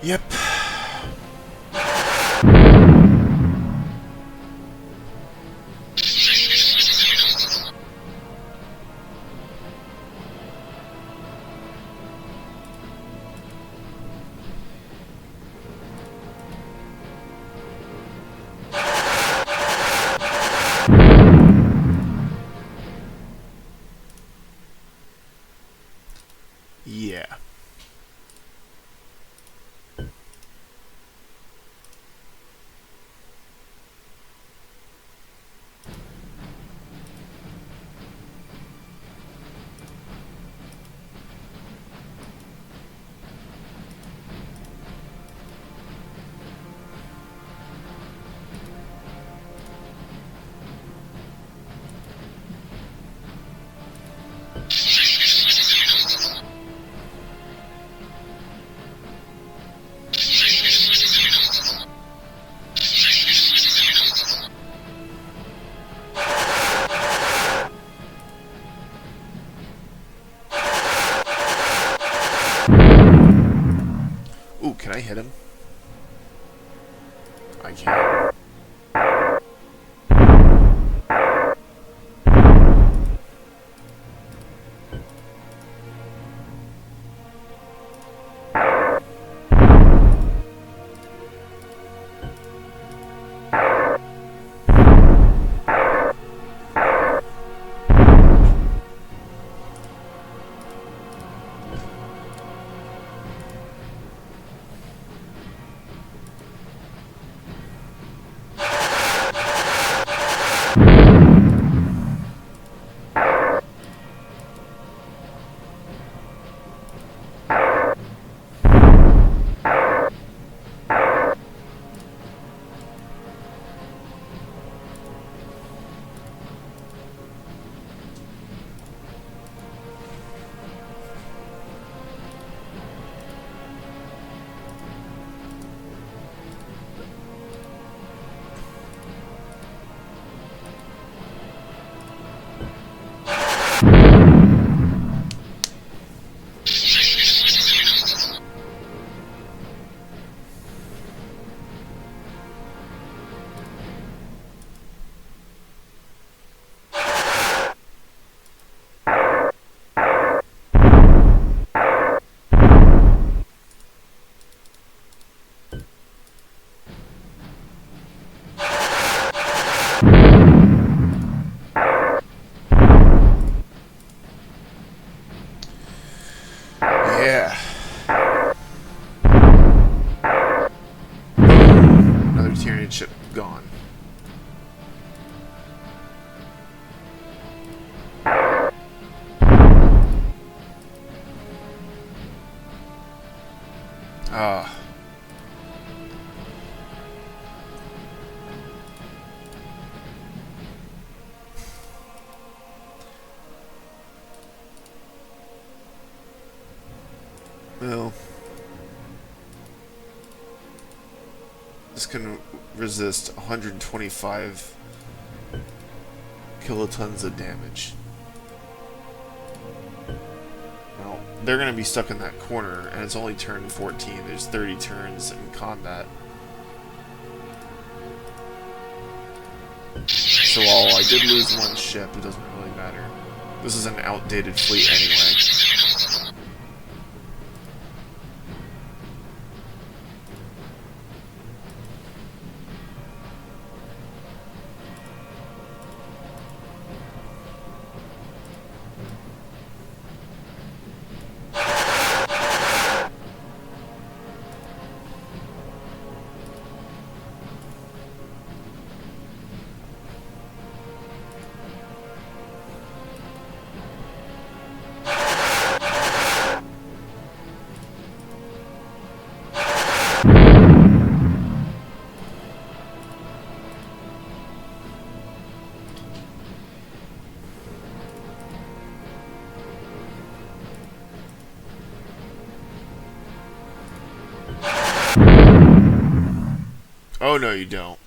Yep. Yeah. Ooh, can I hit him? I can. Yeah. Another Tyranid ship gone. Ah. Well, this can resist 125 kilotons of damage. Well, they're going to be stuck in that corner, and it's only turn 14. There's 30 turns in combat. So while I did lose one ship, it doesn't really matter. This is an outdated fleet anyway. Oh, no, you don't.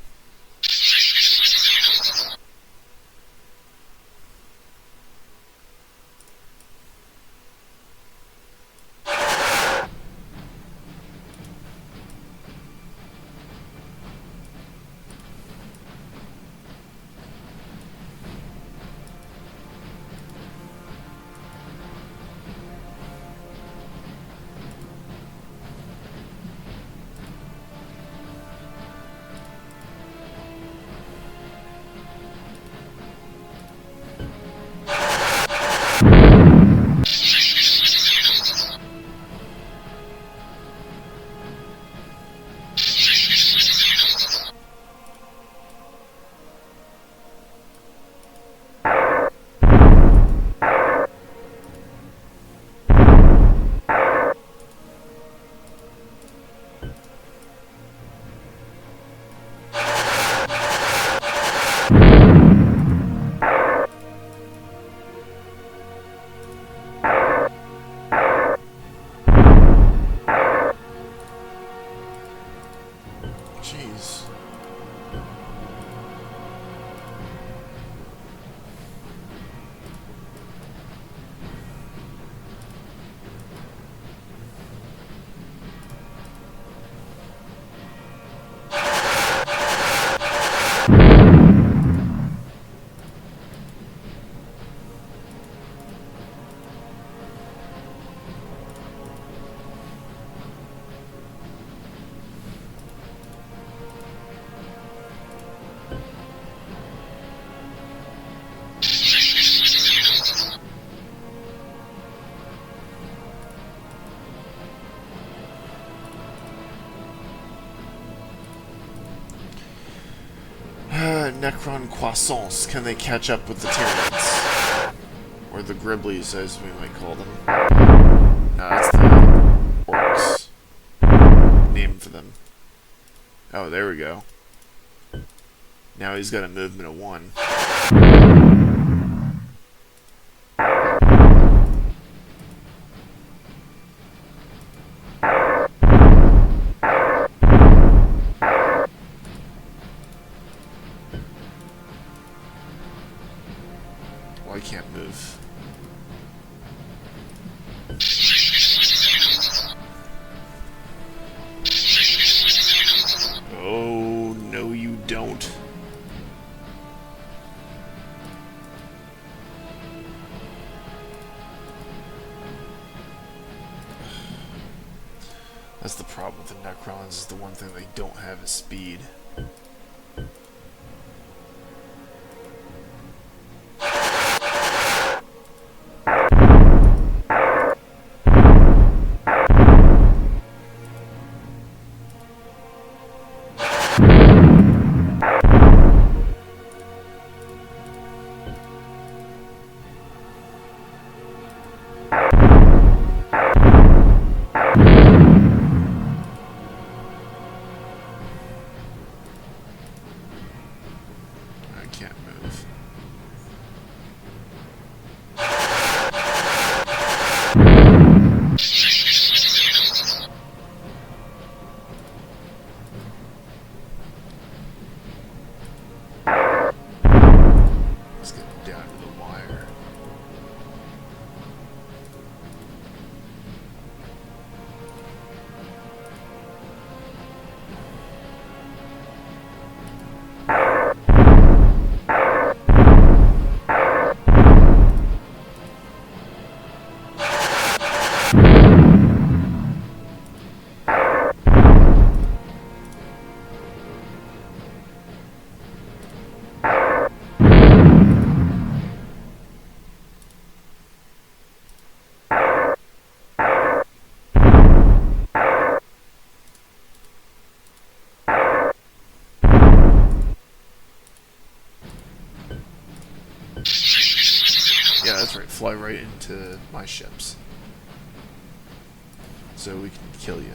Necron croissants, can they catch up with the Tyranids? Or the Griblies, as we might call them. No, that's the orcs. Name for them. Oh, there we go. Now he's got a movement of 1. Well, I can't move. Oh, no you don't. That's the problem with the Necrons, is the one thing they don't have is speed. Yeah, that's right. Fly right into my ships. So we can kill you. You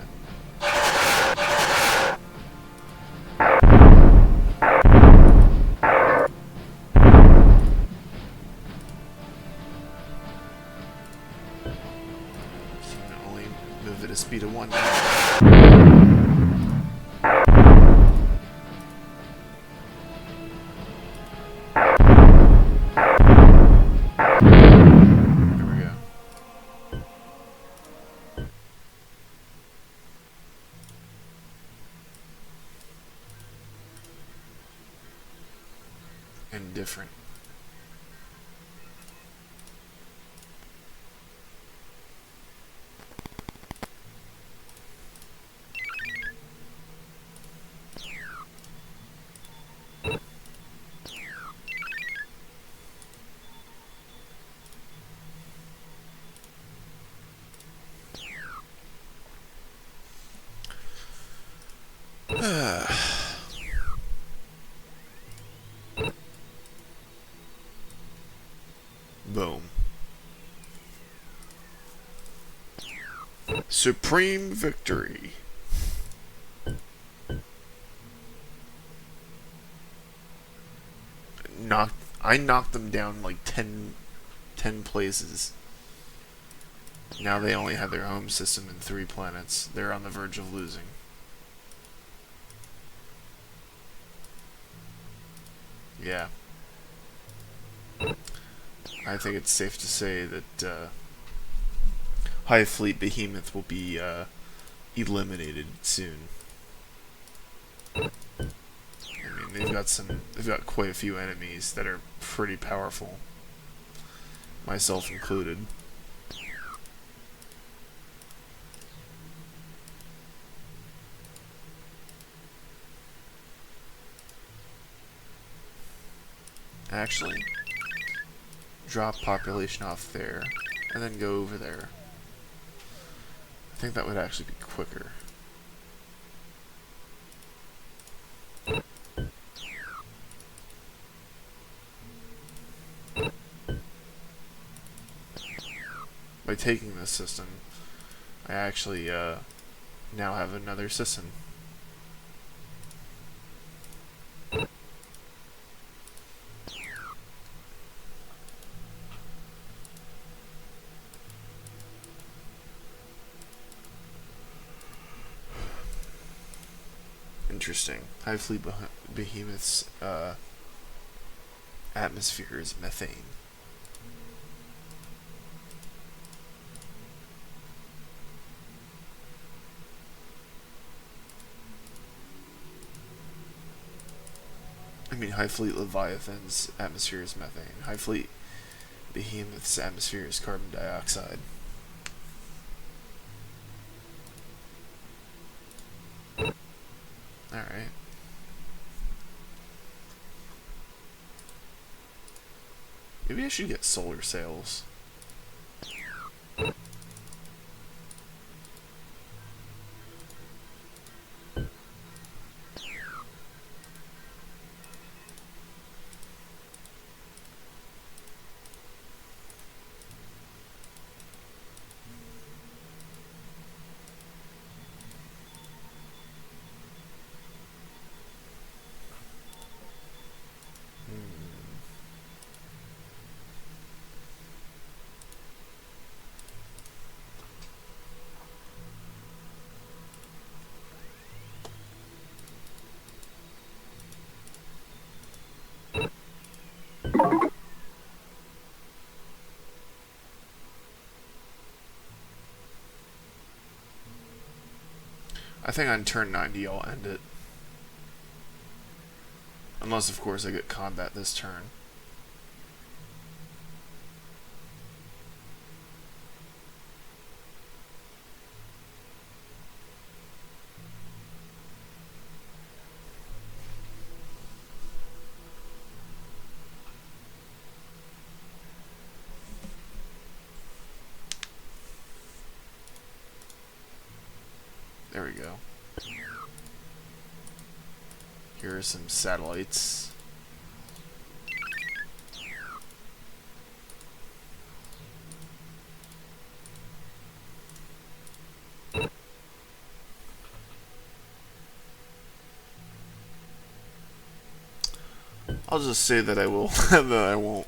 can only move at a speed of 1. Different. Boom. Supreme victory. I knocked them down like 10 places. Now they only have their home system in 3 planets. They're on the verge of losing. Yeah. I think it's safe to say that High Fleet Behemoth will be eliminated soon. I mean, they've got quite a few enemies that are pretty powerful, myself included. Actually, drop population off there, and then go over there. I think that would actually be quicker. by taking this system, I actually now have another system. Interesting. Hive fleet behemoth's atmosphere is methane. I mean, Hive fleet Leviathan's atmosphere is methane. Hive fleet behemoth's atmosphere is carbon dioxide. Alright. Maybe I should get solar sails. I think on turn 90 I'll end it. Unless, of course, I get combat this turn. There we go. Here are some satellites. I'll just say that I will, that I won't.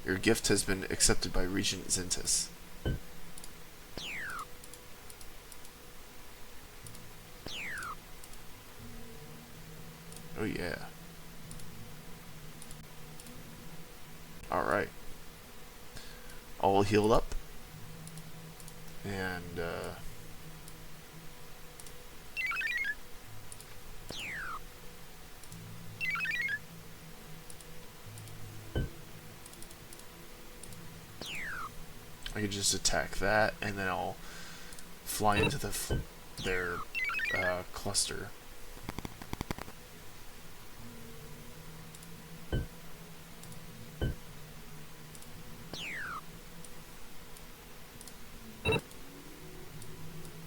Your gift has been accepted by Regent Zentis. Oh yeah. Alright. All healed up. And, I could just attack that, and then I'll fly into their cluster.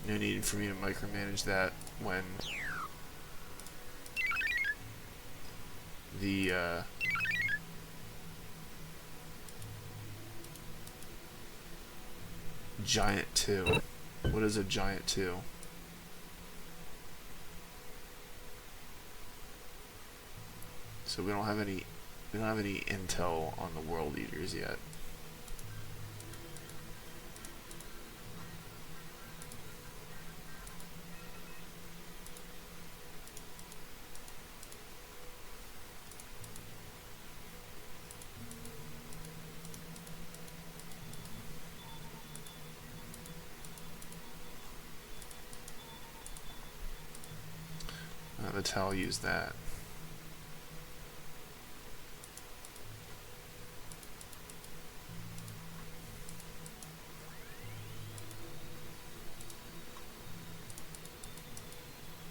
No need for me to micromanage that when the Giant 2. What is a Giant 2? So we don't have any intel on the World Eaters yet. That's how I'll use that.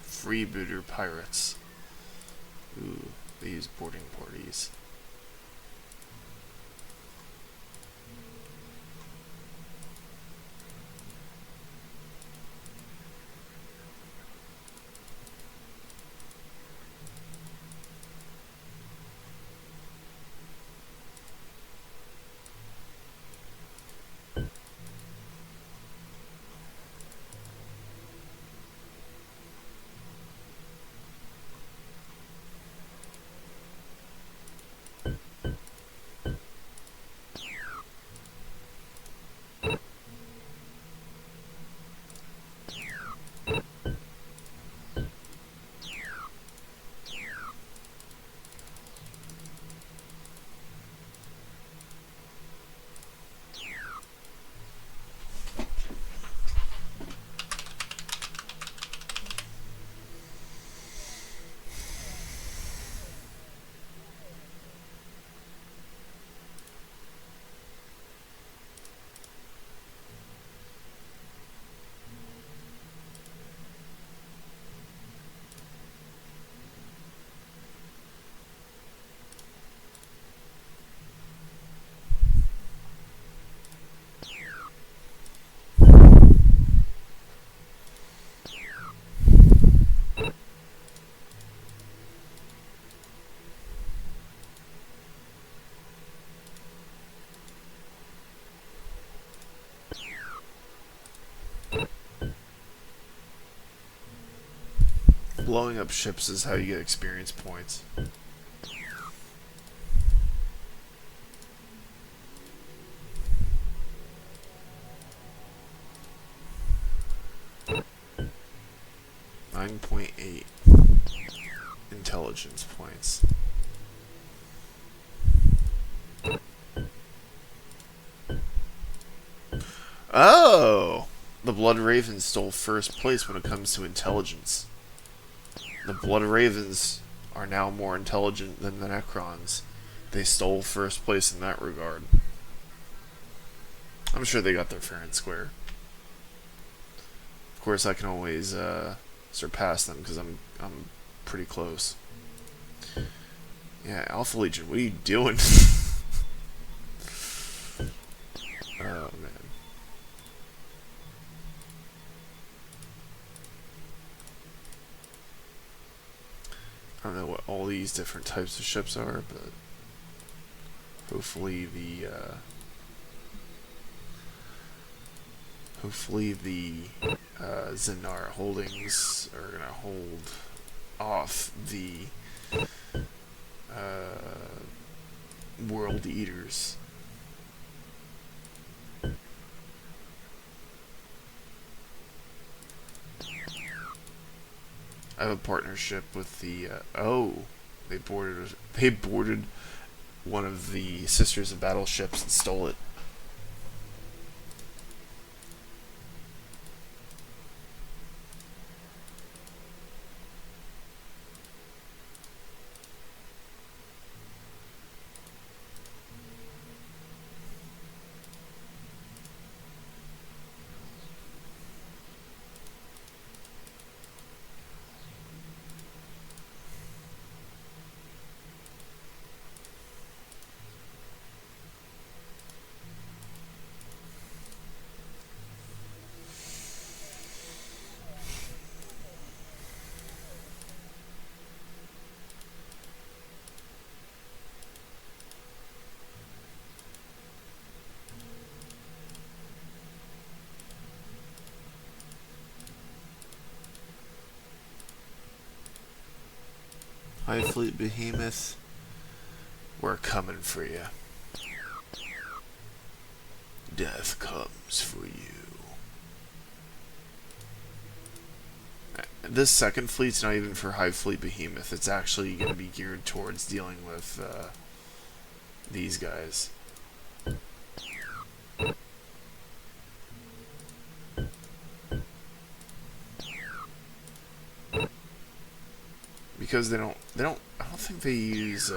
Freebooter pirates. Ooh, they use boarding parties. blowing up ships is how you get experience points. .8 intelligence points. Oh! The Blood Ravens stole first place when it comes to intelligence. The Blood Ravens are now more intelligent than the Necrons. They stole first place in that regard. I'm sure they got their fair and square. Of course, I can always surpass them because I'm pretty close. Yeah, Alpha Legion, what are you doing? Oh man. I don't know what all these different types of ships are, but hopefully the Zenar holdings are gonna hold off the World Eaters. I have a partnership with the they boarded one of the Sisters of Battleships and stole it. High Fleet Behemoth, we're coming for you. Death comes for you. This second fleet's not even for High Fleet Behemoth. It's actually going to be geared towards dealing with these guys. Because I don't think they use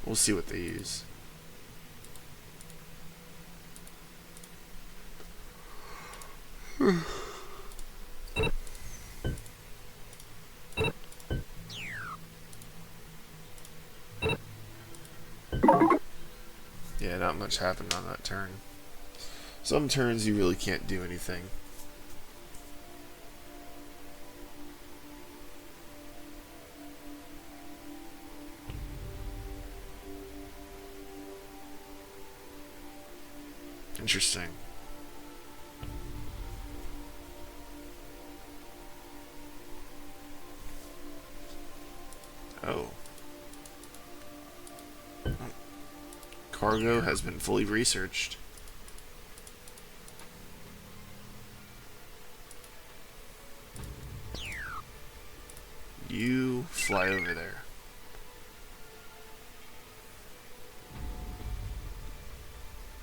we'll see what they use. Yeah, not much happened on that turn. Some turns you really can't do anything. Interesting. Oh. Cargo has been fully researched. You fly over there.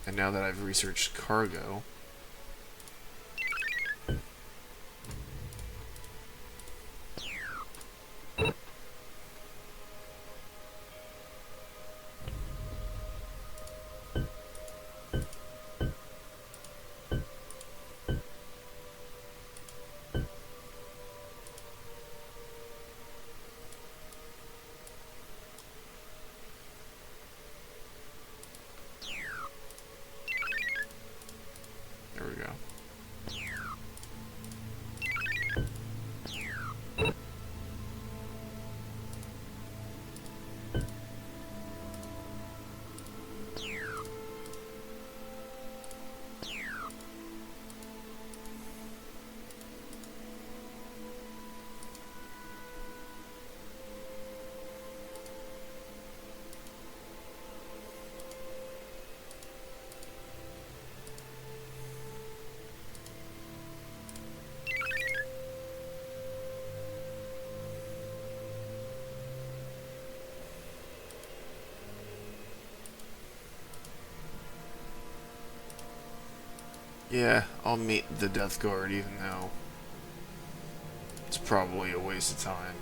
And now that I've researched cargo, Yeah, I'll meet the Death Guard even though it's probably a waste of time.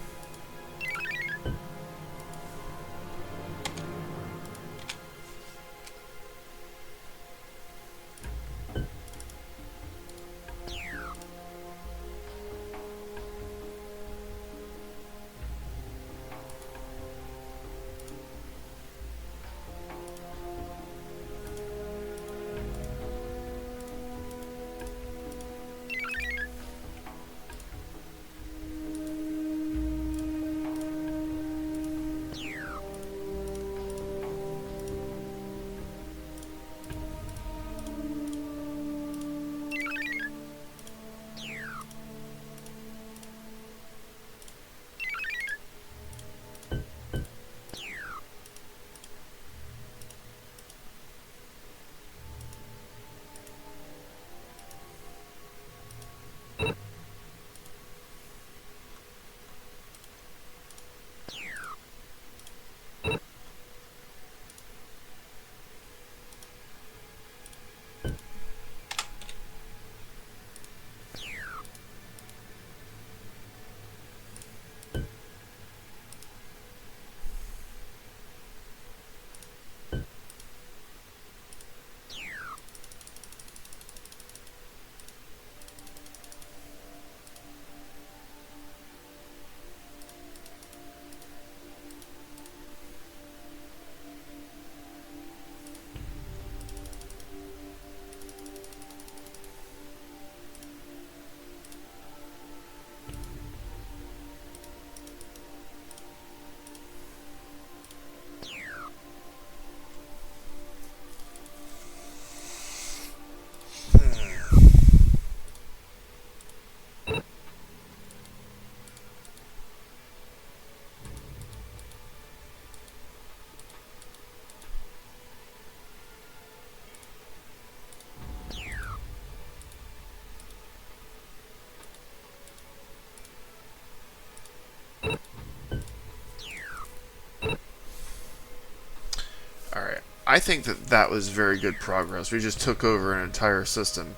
Alright. I think that was very good progress. We just took over an entire system.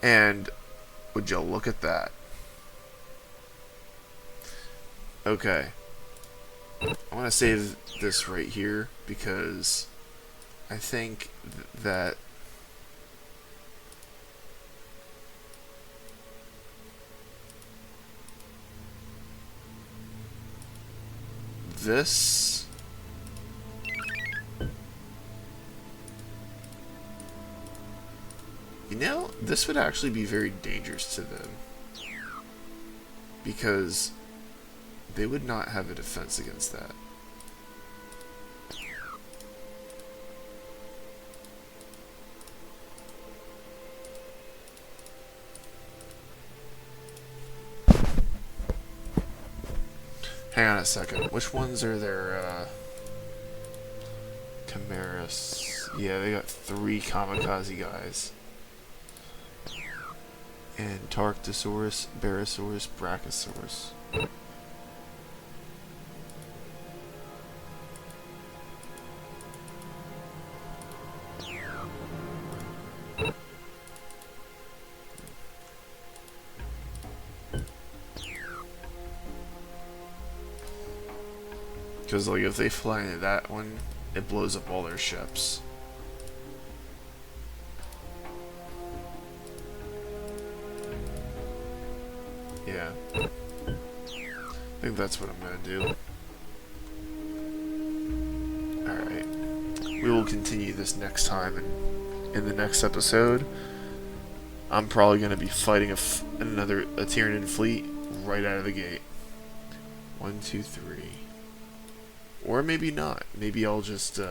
And would you look at that? Okay. I want to save this right here because I think that this this would actually be very dangerous to them because they would not have a defense against that. Hang on a second. Which ones are their Chimeras? Yeah, they got 3 kamikaze guys. And Tarctosaurus, Barosaurus, Brachiosaurus. Because like if they fly into that one, it blows up all their ships. Yeah. I think that's what I'm gonna do. Alright. We will continue this next time, and in the next episode, I'm probably gonna be fighting another Tyranid fleet right out of the gate. 1, 2, 3. Or maybe not. Maybe I'll just you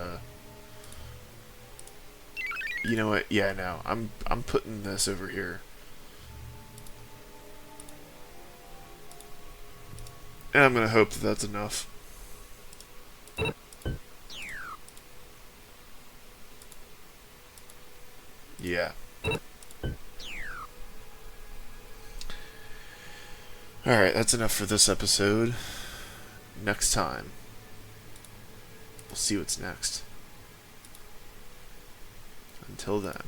know what? Yeah, no. I'm putting this over here. And I'm going to hope that that's enough. Yeah. Alright, that's enough for this episode. Next time, we'll see what's next. Until then.